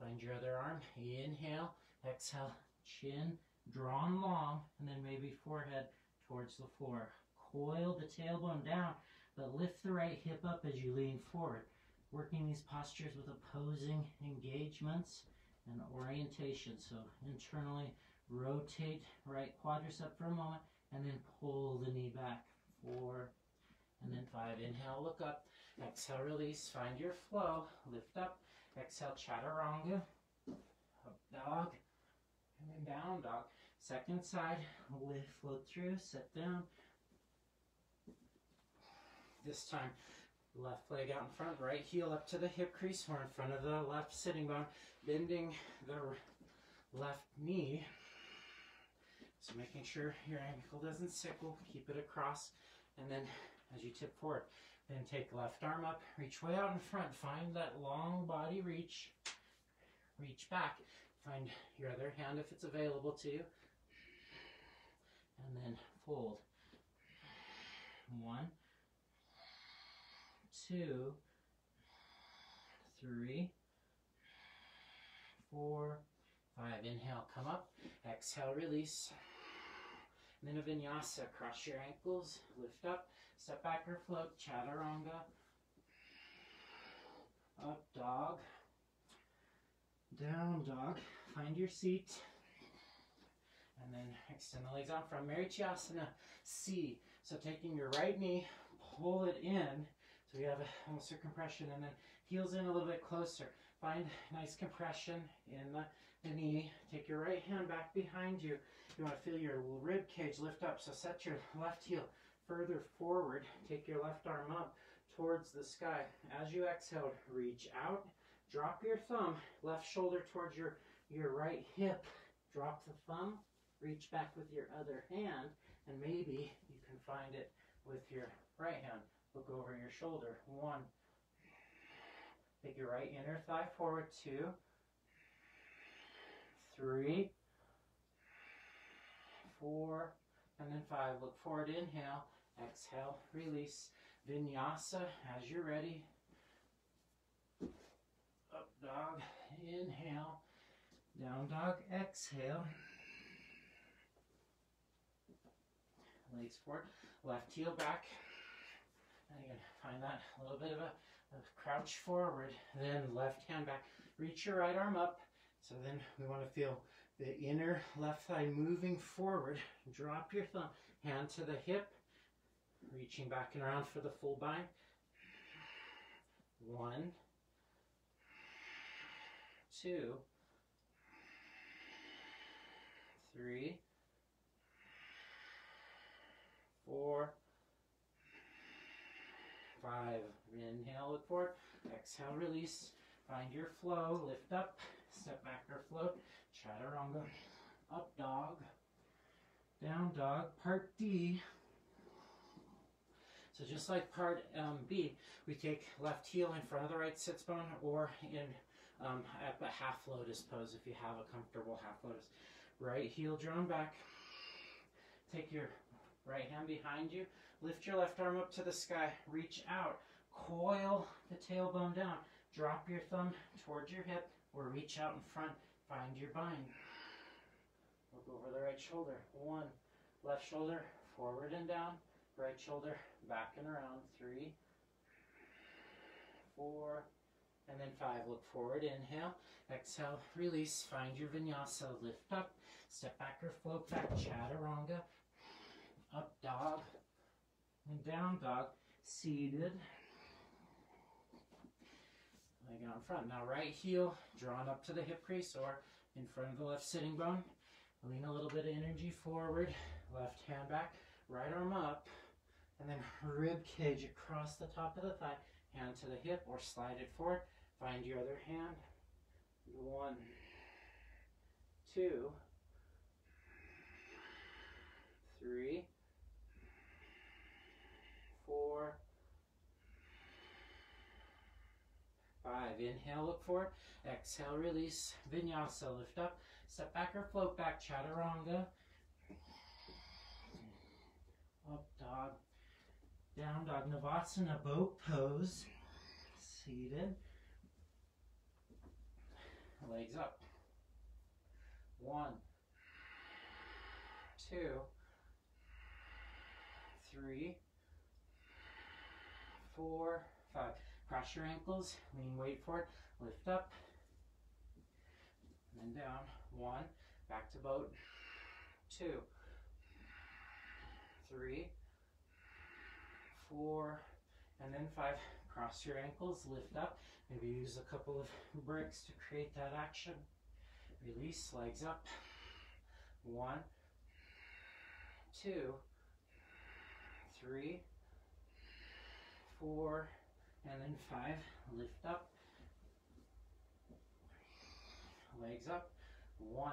Find your other arm. Inhale, exhale, chin drawn long, and then maybe forehead towards the floor. Coil the tailbone down, but lift the right hip up as you lean forward. Working these postures with opposing engagements and orientation. So internally rotate right quadricep for a moment, and then pull the knee back. 4, and then 5. Inhale, look up. Exhale, release. Find your flow. Lift up. Exhale, chaturanga. Up, dog. And then down, dog. Second side. Lift, float through. Sit down. This time, left leg out in front. Right heel up to the hip crease. We're in front of the left sitting bone. Bending the left knee. So making sure your ankle doesn't sickle. Keep it across. And then as you tip forward, then take left arm up, reach way out in front, find that long body reach, reach back, find your other hand if it's available to you, and then fold. 1, 2, 3, 4, 5. Inhale, come up, exhale, release. And then a vinyasa, cross your ankles, lift up, step back or float, chaturanga, up dog, down dog, find your seat, and then extend the legs out from Marichyasana C. So taking your right knee, pull it in, so we have a almost circumpression, and then heels in a little bit closer. Find nice compression in the knee. Take your right hand back behind you. You want to feel your rib cage lift up, so set your left heel further forward. Take your left arm up towards the sky. As you exhale, reach out, drop your thumb, left shoulder towards your right hip. Drop the thumb, reach back with your other hand, and maybe you can find it with your right hand. Look over your shoulder. 1. Take your right inner thigh forward. 2, 3, 4, and then 5. Look forward, inhale, exhale, release. Vinyasa as you're ready. Up dog, inhale. Down dog, exhale. Legs forward, left heel back. And you can find that a little bit of a crouch forward. Then left hand back. Reach your right arm up. So then we want to feel the inner left thigh moving forward. Drop your thumb, hand to the hip, reaching back and around for the full bind. 1, 2, 3, 4, 5. Inhale, look forward. Exhale, release. Find your flow. Lift up. Step back or float. Chaturanga. Up dog. Down dog. Part D. So just like part B, we take left heel in front of the right sits bone or in at the half lotus pose if you have a comfortable half lotus. Right heel drawn back. Take your right hand behind you. Lift your left arm up to the sky. Reach out. Coil the tailbone down. Drop your thumb towards your hip or reach out in front. Find your bind. Look over the right shoulder. 1. Left shoulder forward and down. Right shoulder back and around. 3, 4, and then 5. Look forward, inhale. Exhale, release. Find your vinyasa. Lift up. Step back or float back. Chaturanga. Up dog. And down dog. Seated. Leg out in front. Now right heel drawn up to the hip crease or in front of the left sitting bone. Lean a little bit of energy forward. Left hand back. Right arm up. And then rib cage across the top of the thigh. Hand to the hip or slide it forward. Find your other hand. 1, 2, 3, 4, 5. Inhale, look forward. Exhale, release. Vinyasa, lift up. Step back or float back. Chaturanga. Up dog. Down dog. Navasana, boat pose. Seated. Legs up. 1, 2, 3, 4, 5. Cross your ankles, lean weight forward, lift up, and then down. 1, back to boat. 2, 3, 4, and then 5. Cross your ankles, lift up. Maybe use a couple of breaks to create that action. Release, legs up. 1, 2, 3, 4, and then 5. Lift up. Legs up. 1,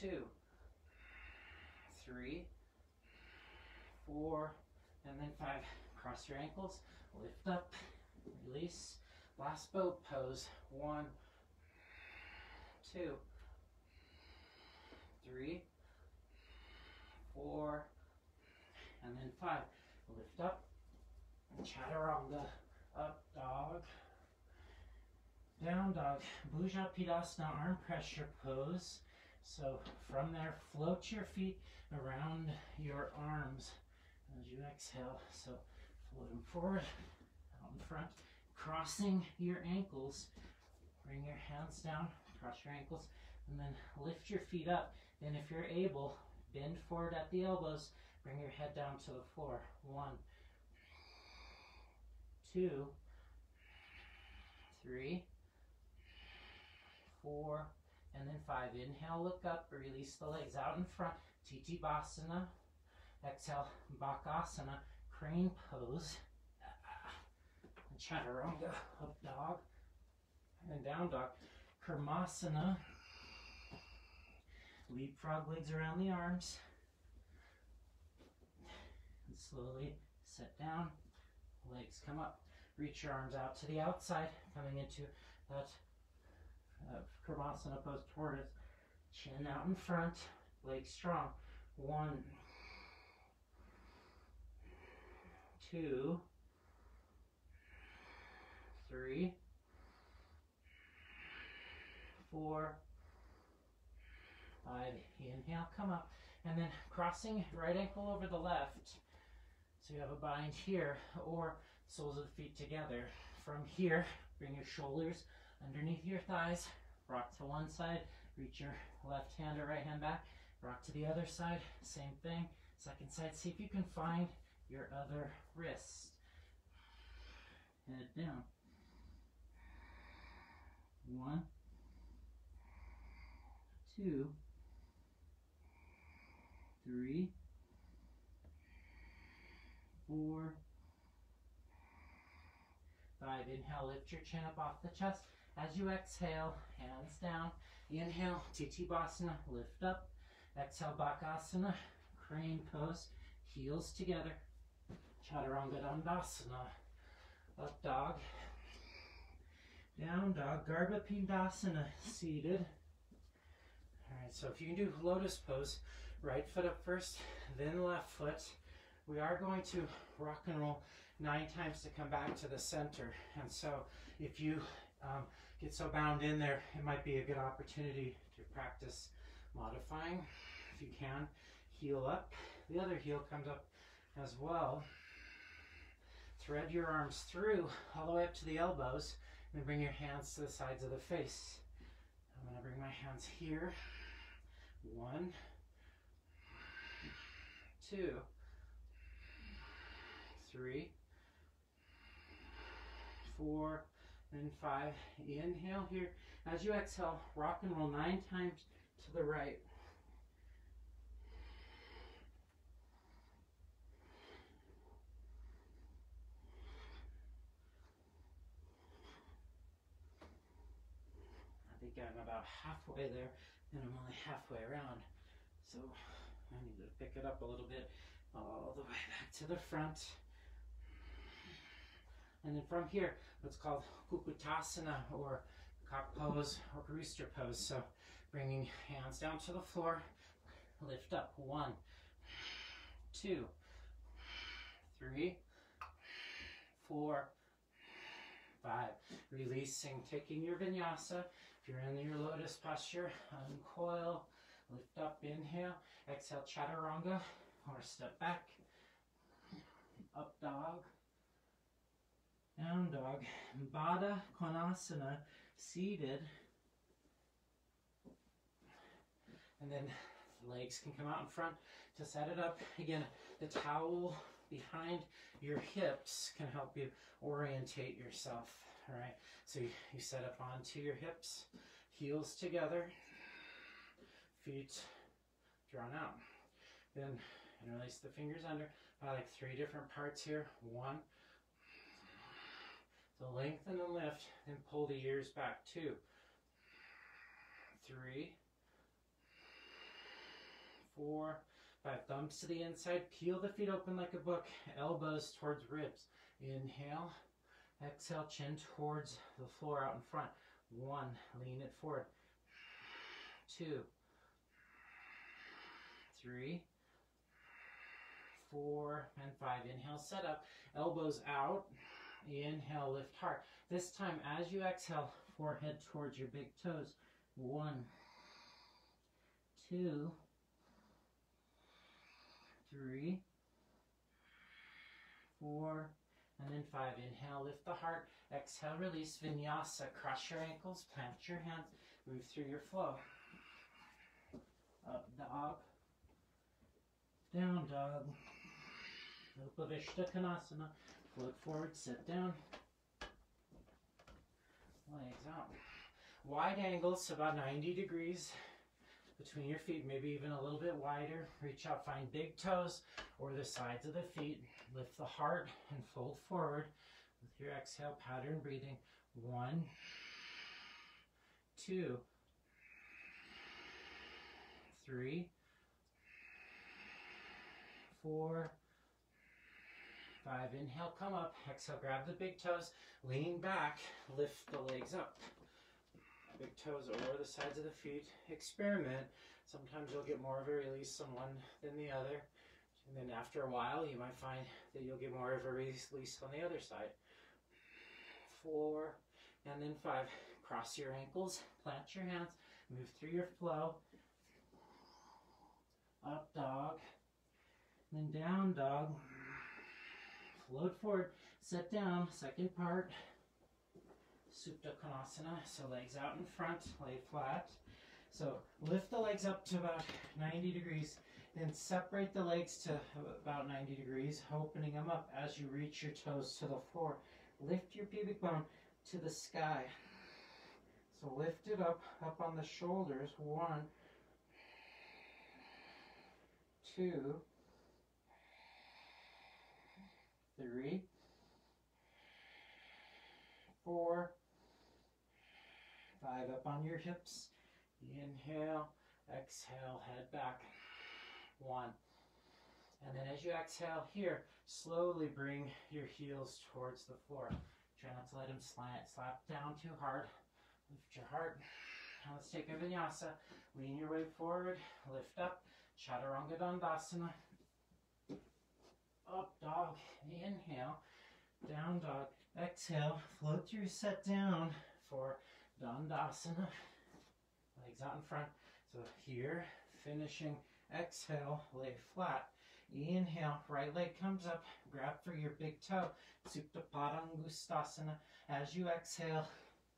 2, 3, 4, and then 5. Cross your ankles. Lift up. Release. Last boat pose. 1, 2, 3, 4, and then 5. Lift up. Chaturanga. Up dog. Down dog. Bhuja Pidasana arm pressure pose. So from there, float your feet around your arms as you exhale. So float them forward, out in front, crossing your ankles. Bring your hands down, cross your ankles, and then lift your feet up. Then if you're able, bend forward at the elbows, bring your head down to the floor. 1, 2, 3, 4, and then 5. Inhale, look up, release the legs out in front. Titibhasana. Exhale, Bakasana, crane pose. Chaturanga, up dog. And down dog. Karmasana. Leapfrog legs around the arms. And slowly sit down. Legs come up. Reach your arms out to the outside, coming into that Karmasana pose toward us. Chin out in front. Legs strong. 1, 2, 3, 4, 5. Inhale, come up. And then crossing right ankle over the left. So you have a bind here, or soles of the feet together. From here, bring your shoulders underneath your thighs. Rock to one side. Reach your left hand or right hand back. Rock to the other side. Same thing. Second side. See if you can find your other wrist. Head down. 1, 2, 3, 4, 5. Inhale, lift your chin up off the chest. As you exhale, hands down. Inhale, Titabasana, lift up. Exhale, Bakasana, crane pose, heels together. Chaturanga Dandasana, up dog. Down dog, Garbha Pindasana, seated. Alright, so if you can do lotus pose, right foot up first, then left foot. We are going to rock and roll 9 times to come back to the center. And so if you get so bound in there, it might be a good opportunity to practice modifying. If you can, heel up. The other heel comes up as well. Thread your arms through all the way up to the elbows, and then bring your hands to the sides of the face. I'm going to bring my hands here. 1, 2, 3, 4, and 5. Inhale here. As you exhale, rock and roll 9 times to the right. I think I'm about halfway there, and I'm only halfway around. So I need to pick it up a little bit, all the way back to the front. And then from here, what's called Kukutasana, or cock pose, or rooster pose. So bringing hands down to the floor, lift up. 1, 2, 3, 4, 5. Releasing, taking your vinyasa. If you're in your lotus posture, uncoil, lift up, inhale, exhale, chaturanga, or step back, up dog, down dog, Baddha Konasana, seated. And then legs can come out in front to set it up. Again, the towel behind your hips can help you orientate yourself. All right, so you set up onto your hips, heels together, feet drawn out. Then interlace the fingers under. I like 3 different parts here. 1, so lengthen and lift, then pull the ears back. 2, 3, 4, 5. Thumbs to the inside. Peel the feet open like a book. Elbows towards ribs. Inhale. Exhale, chin towards the floor out in front. 1, lean it forward. 2, 3, 4, and 5. Inhale, set up. Elbows out. Inhale, lift heart. This time, as you exhale, forehead towards your big toes. 1, 2, 3, 4, and then 5. Inhale, lift the heart. Exhale, release. Vinyasa. Cross your ankles, plant your hands, move through your flow. Up dog. Down dog. Upavishta Konasana. Float forward, sit down. Legs out. Wide angles, about 90 degrees between your feet, maybe even a little bit wider. Reach out, find big toes or the sides of the feet. Lift the heart and fold forward with your exhale, pattern breathing. 1, 2, 3, 4, 5. Inhale, come up. Exhale, grab the big toes. Lean back. Lift the legs up. Big toes over the sides of the feet. Experiment. Sometimes you'll get more of a release on one than the other. And then after a while, you might find that you'll get more of a release on the other side. 4, and then 5. Cross your ankles. Plant your hands. Move through your flow. Up dog. And then down dog. Float forward. Sit down. Second part. Supta Konasana. So legs out in front. Lay flat. So lift the legs up to about 90 degrees. Then separate the legs to about 90 degrees, opening them up as you reach your toes to the floor. Lift your pubic bone to the sky. So lift it up on the shoulders. 1, 2, 3, 4, 5, up on your hips. Inhale, exhale, head back. 1. And then as you exhale here, slowly bring your heels towards the floor. Try not to let them slap down too hard. Lift your heart. Now let's take a vinyasa. Lean your way forward, lift up. Chaturanga Dandasana. Up dog, inhale. Down dog, exhale. Float through, set down for Dandasana. Legs out in front. So here, finishing, exhale, lay flat. Inhale, right leg comes up, grab for your big toe. Supta Padangustasana. As you exhale,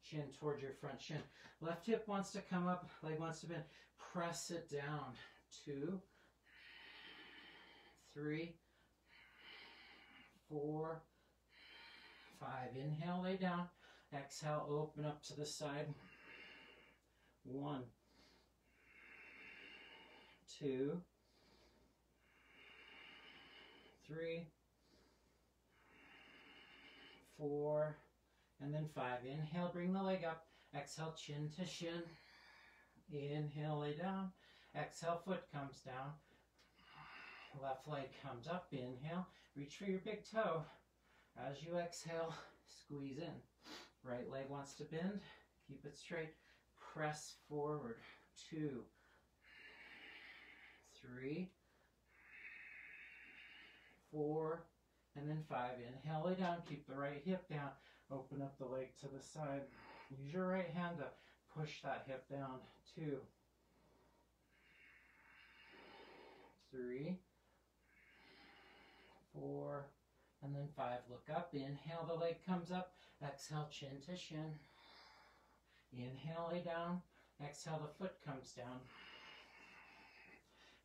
chin towards your front shin. Left hip wants to come up, leg wants to bend. Press it down. 2, 3, 4, 5. Inhale, lay down. Exhale, open up to the side. 1, 2, 3, 4, and then 5. Inhale, bring the leg up. Exhale, chin to shin. Inhale, lay down. Exhale, foot comes down. Left leg comes up. Inhale, reach for your big toe. As you exhale, squeeze in. Right leg wants to bend. Keep it straight. Press forward. 2, 3, 4, and then 5. Inhale, lay down. Keep the right hip down. Open up the leg to the side. Use your right hand to push that hip down. 2, 3, 4, and then 5. Look up. Inhale, the leg comes up. Exhale, chin to shin. Inhale, lay down. Exhale, the foot comes down.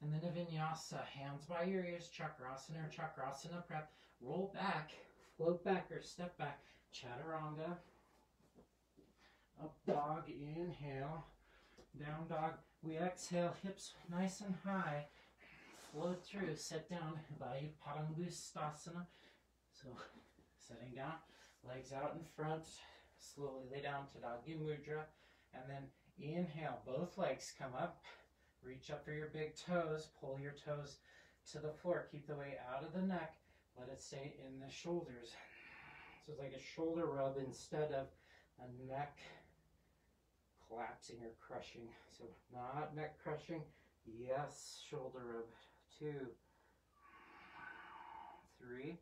And then a vinyasa. Hands by your ears. Chakrasana or Chakrasana prep. Roll back. Float back or step back. Chaturanga. Up dog. Inhale. Down dog. We exhale. Hips nice and high. Float through. Sit down. Bayu Padangustasana. So sitting down. Legs out in front. Slowly lay down to Doggy Mudra. And then inhale. Both legs come up. Reach up for your big toes. Pull your toes to the floor. Keep the weight out of the neck. Let it stay in the shoulders. So it's like a shoulder rub instead of a neck collapsing or crushing. So not neck crushing. Yes, shoulder rub. 2, 3,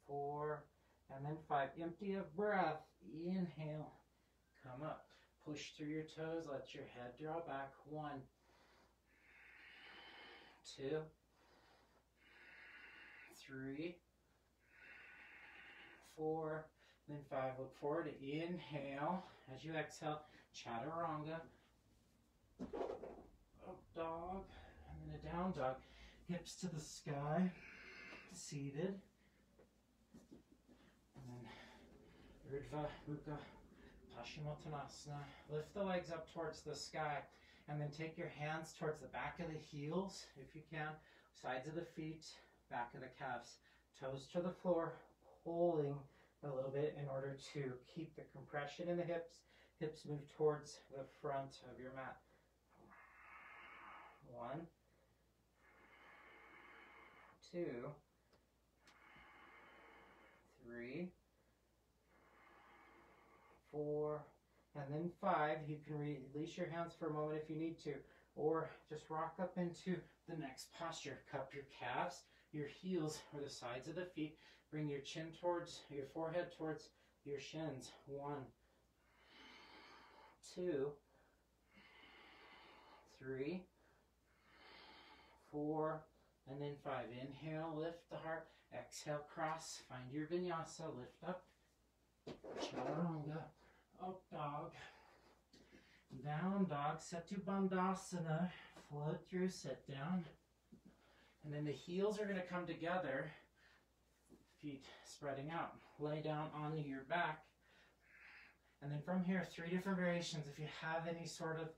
4, and then 5. Empty of breath. Inhale. Come up. Push through your toes. Let your head draw back. 1, 2, 3, 4, then 5. Look forward. Inhale. As you exhale, Chaturanga. Up dog. And then a down dog. Hips to the sky. Seated. And then Urdhva Mukha Paschimottanasana. Lift the legs up towards the sky. And then take your hands towards the back of the heels, if you can. Sides of the feet, back of the calves. Toes to the floor, pulling a little bit in order to keep the compression in the hips. Hips move towards the front of your mat. 1, 2, 3, 4, and then 5. You can release your hands for a moment if you need to, or just rock up into the next posture. Cup your calves, your heels, or the sides of the feet. Bring your chin towards your forehead, towards your shins. 1, 2, 3, 4, and then 5. Inhale, lift the heart. Exhale, cross. Find your vinyasa. Lift up. Chaturanga. Up dog. Down dog. Setu Bandhasana. Float through. Sit down. And then the heels are going to come together. Feet spreading out. Lay down on your back. And then from here, 3 different variations. If you have any sort of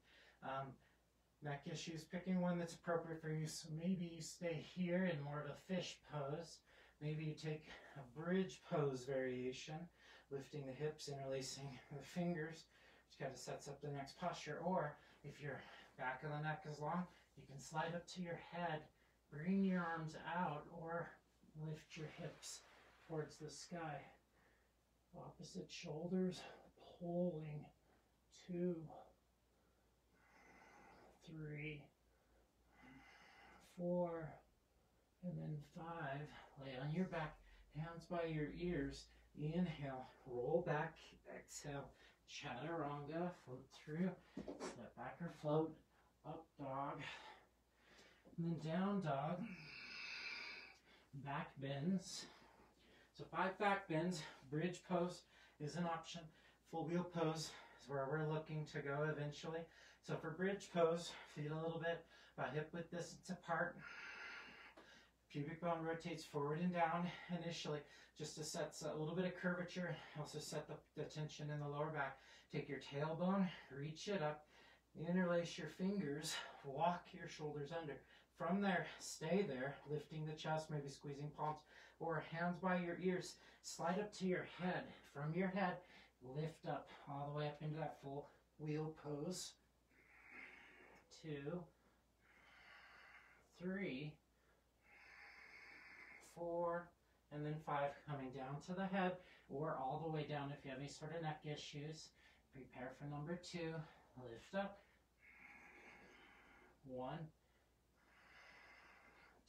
neck issues, picking one that's appropriate for you. So maybe you stay here in more of a fish pose. Maybe you take a bridge pose variation, lifting the hips, interlacing the fingers, which kind of sets up the next posture. Or if your back of the neck is long, you can slide up to your head, bring your arms out, or lift your hips towards the sky. Opposite shoulders, pulling. 2, 3, 4, and then 5. Lay on your back, hands by your ears. Inhale, roll back, exhale, chaturanga, float through, step back or float, up dog, and then down dog, back bends. So 5 back bends, bridge pose is an option, full wheel pose is where we're looking to go eventually. So for bridge pose, feet a little bit about hip width distance apart. Pubic bone rotates forward and down initially, just to set a little bit of curvature, also set the tension in the lower back. Take your tailbone, reach it up, interlace your fingers, walk your shoulders under. From there, stay there, lifting the chest, maybe squeezing palms, or hands by your ears. Slide up to your head. From your head, lift up all the way up into that full wheel pose. 2, 3, 4, and then 5, coming down to the head or all the way down if you have any sort of neck issues. Prepare for number 2. Lift up. 1,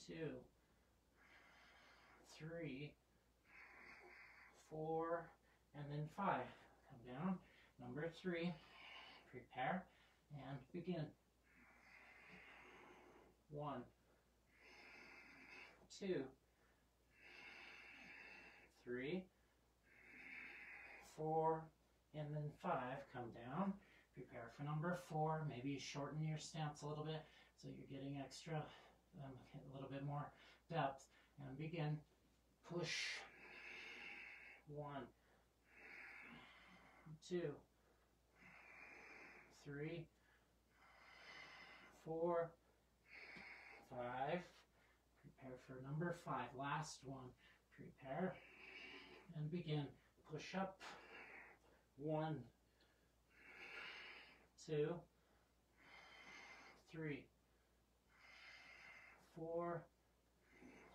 2, 3, 4, and then 5. Come down. Number 3. Prepare and begin. 1, 2, 3, 4, and then 5. Come down. Prepare for number 4. Maybe shorten your stance a little bit so you're getting extra, a little bit more depth. And begin. Push. 1, 2, 3, 4, 5. Prepare for number 5. Last one. Prepare and begin. Push up. 1, 2, 3, 4,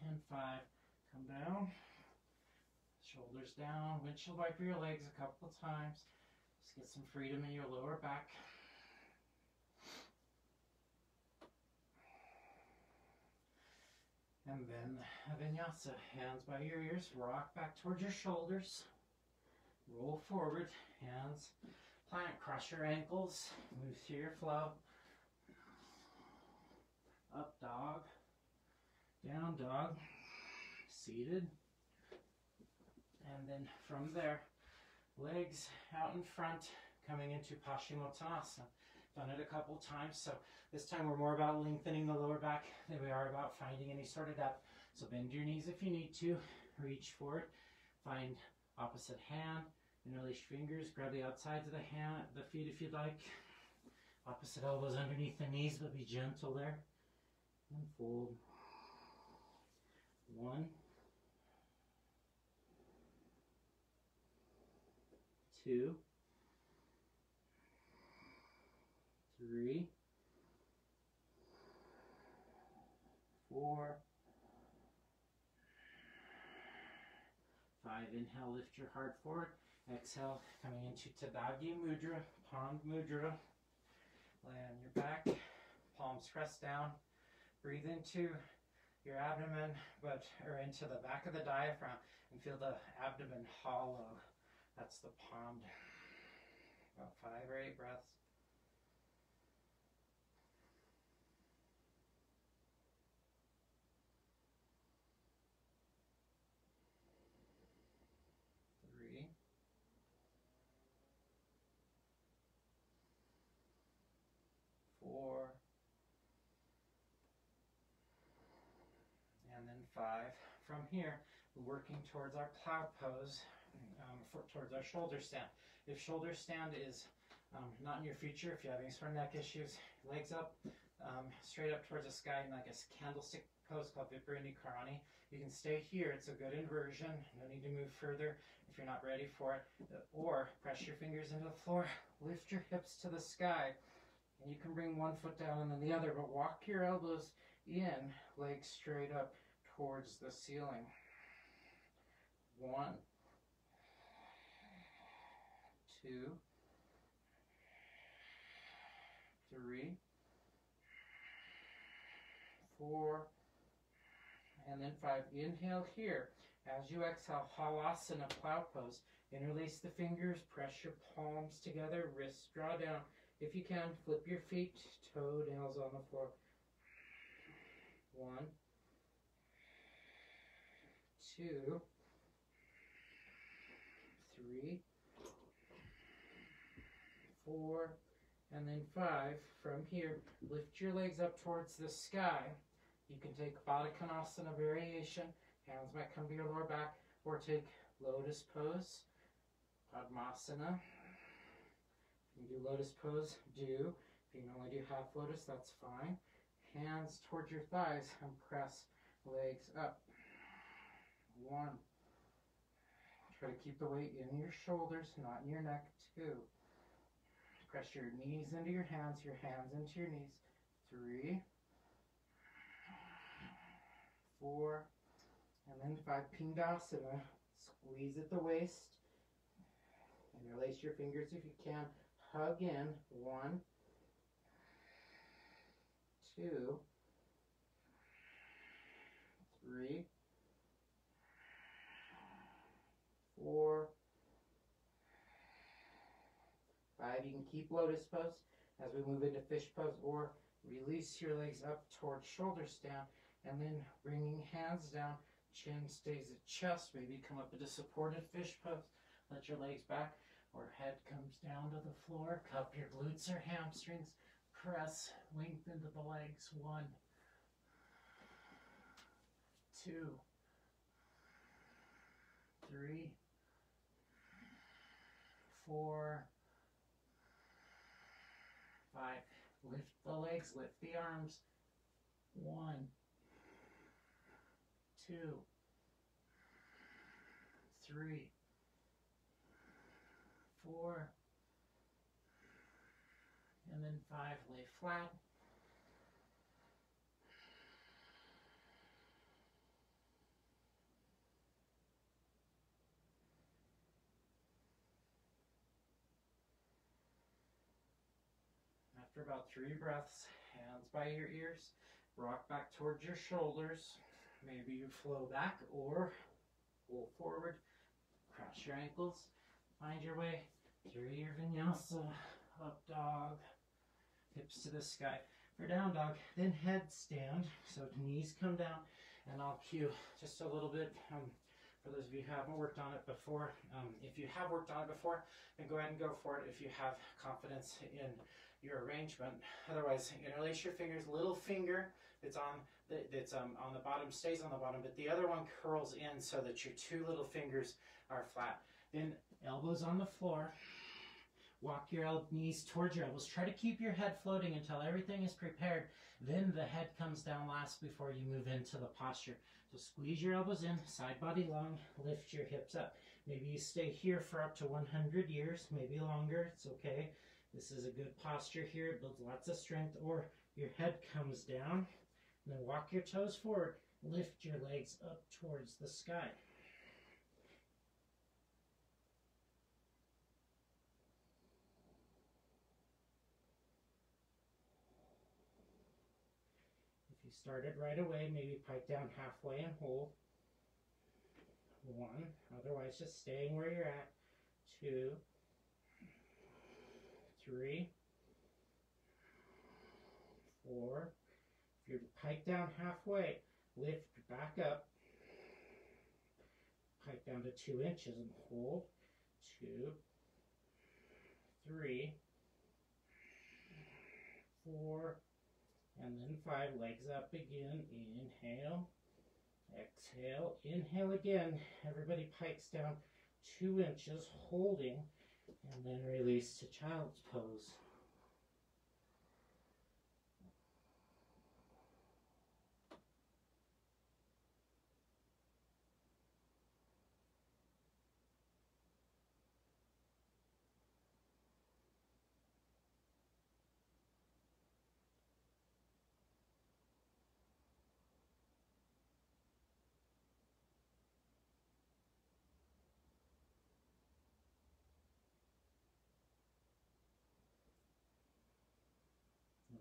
and 5. Come down. Shoulders down. Windshield wiper your legs a couple of times. Just get some freedom in your lower back. And then vinyasa, hands by your ears, rock back towards your shoulders, roll forward, hands plant, cross your ankles, move through your flow, up dog, down dog, seated, and then from there, legs out in front, coming into Paschimottanasana. Done it a couple times, so this time we're more about lengthening the lower back than we are about finding any sort of depth. So bend your knees if you need to, reach forward, find opposite hand, interlace fingers, grab the outsides of the feet if you'd like. Opposite elbows underneath the knees, but be gentle there. And fold. 1, 2, 3, 4, 5. Inhale, lift your heart forward. Exhale, coming into Tadagya Mudra, Palm Mudra. Lay on your back, palms press down. Breathe into your abdomen, or into the back of the diaphragm, and feel the abdomen hollow. That's the palm. About 5 or 8 breaths. And then 5. From here, we're working towards our plow pose, towards our shoulder stand. If shoulder stand is not in your feature, if you have any sort of neck issues, legs up, straight up towards the sky in like a candlestick pose called Viparita Karani. You can stay here. It's a good inversion. No need to move further if you're not ready for it. Or press your fingers into the floor. Lift your hips to the sky. And you can bring one foot down and then the other, but walk your elbows in, legs straight up towards the ceiling. 1, 2, 3, 4, and then 5. Inhale here. As you exhale, Halasana, plow pose. Interlace the fingers, press your palms together, wrists draw down. If you can, flip your feet, toenails on the floor. 1, 2, 3, 4, and then 5. From here, lift your legs up towards the sky. You can take Baddha Konasana variation. Hands might come to your lower back, or take lotus pose, Padmasana. If you can do lotus pose, do. If you can only do half lotus, that's fine. Hands towards your thighs and press legs up. 1. Try to keep the weight in your shoulders, not in your neck. 2. Press your knees into your hands into your knees. 3, 4, and then 5. Pindasana. Squeeze at the waist. Interlace your fingers if you can. Hug in. 1, 2, 3, 4, 5. You can keep lotus pose as we move into fish pose, or release your legs up towards shoulders down, and then bringing hands down, chin stays at chest. Maybe come up into supported fish pose. Let your legs back, or head comes down to the floor. Cup your glutes or hamstrings. Press, lengthen to the legs. 1, 2, 3, 4, 5. Lift the legs, lift the arms. 1, 2, 3, 4, and then 5. Lay flat. After about 3 breaths, hands by your ears, rock back towards your shoulders. Maybe you flow back or pull forward. Cross your ankles. Find your way through your vinyasa. Up dog. Hips to the sky. For down dog, then headstand. So knees come down, and I'll cue just a little bit. For those of you who haven't worked on it before, if you have worked on it before, then go ahead and go for it if you have confidence in your arrangement. Otherwise, interlace your fingers. Little finger that's on the bottom stays on the bottom, but the other one curls in so that your 2 little fingers are flat. Then elbows on the floor. Walk your knees towards your elbows. Try to keep your head floating until everything is prepared. Then the head comes down last before you move into the posture. So squeeze your elbows in, side body long, lift your hips up. Maybe you stay here for up to 100 years, maybe longer, it's okay. This is a good posture here, it builds lots of strength. Or your head comes down, and then walk your toes forward, lift your legs up towards the sky. If you started right away, maybe pike down halfway and hold. 1, otherwise just staying where you're at. 2, 3, 4. If you're pike down halfway, lift back up. Pike down to 2 inches and hold. 2, 3, 4, and then 5. Legs up again. Inhale. Exhale. Inhale again. Everybody pikes down 2 inches, holding, and then release to child's pose.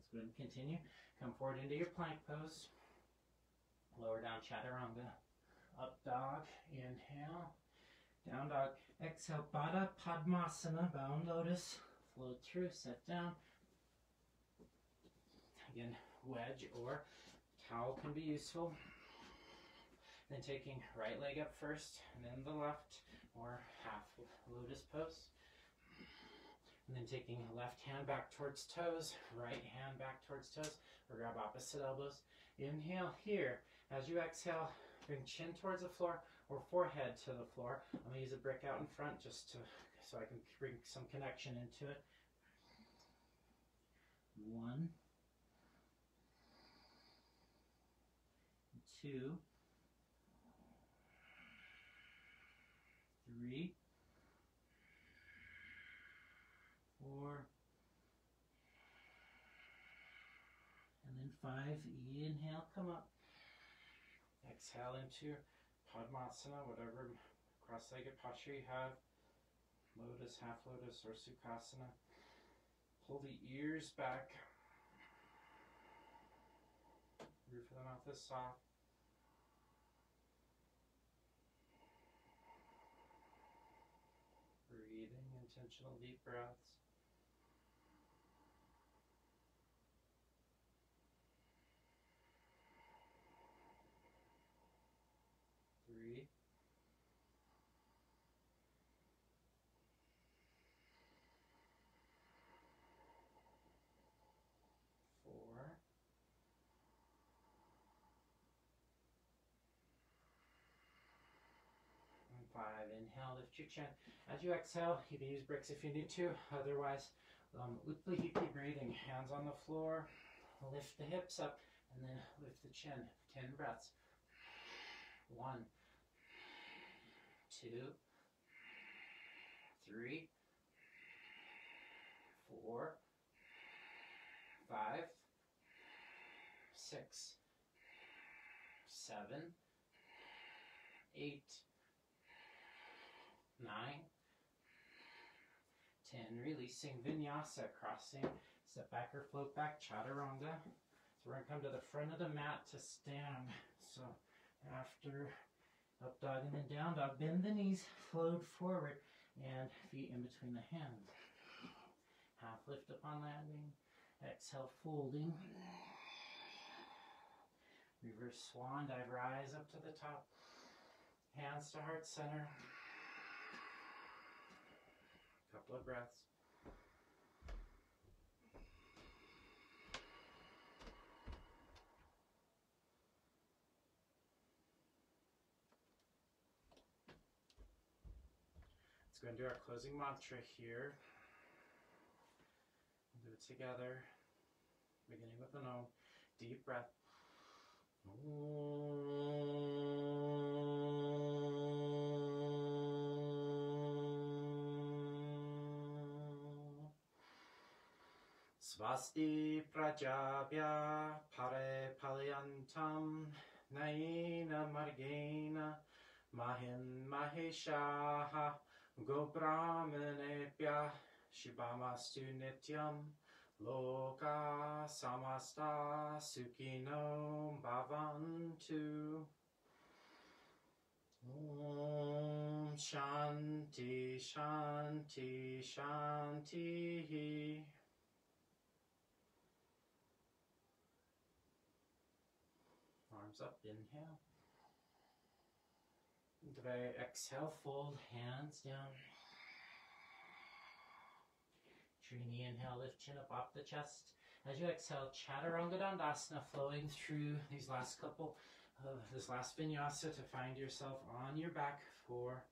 Let's go ahead and continue. Come forward into your plank pose. Lower down chaturanga. Up dog. Inhale. Down dog. Exhale. Baddha Padmasana. Bound lotus. Float through. Set down. Again, wedge or towel can be useful. Then taking right leg up first, and then the left, or half lotus pose. And then taking left hand back towards toes, right hand back towards toes, or grab opposite elbows. Inhale here. As you exhale, bring chin towards the floor or forehead to the floor. I'm going to use a brick out in front just so I can bring some connection into it. 1, 2, 3, 4, and then 5. Inhale, come up. Exhale into Padmasana, whatever cross-legged posture you have. Lotus, half lotus, or Sukhasana. Pull the ears back. Roof of the mouth is soft. Breathing, intentional deep breaths. Three. 4. And 5. Inhale, lift your chin. As you exhale, you can use bricks if you need to. Otherwise, Utpahiti breathing. Hands on the floor. Lift the hips up and then lift the chin. 10 breaths. 1, 2, 3, 4, 5, 6, 7, 8, 9, 10. Releasing vinyasa, crossing, step back or float back, chaturanga. So we're going to come to the front of the mat to stand. So after up dog and then down dog, bend the knees, float forward, and feet in between the hands. Half lift upon landing. Exhale, folding. Reverse swan dive, rise up to the top. Hands to heart center. Couple of breaths. Let's go and do our closing mantra here. We'll do it together. Beginning with an Om. Deep breath. Svasti prajabhya pare palyantam naina margena mahin maheshaha go brahmanebhya shibamastu nityam loka samasta sukhino bhavantu. Om Shanti Shanti Shanti. Arms up, inhale. Dve, exhale, fold hands down. Trini, inhale, lift chin up off the chest. As you exhale, Chaturanga Dandasana, flowing through these last couple of this last vinyasa to find yourself on your back for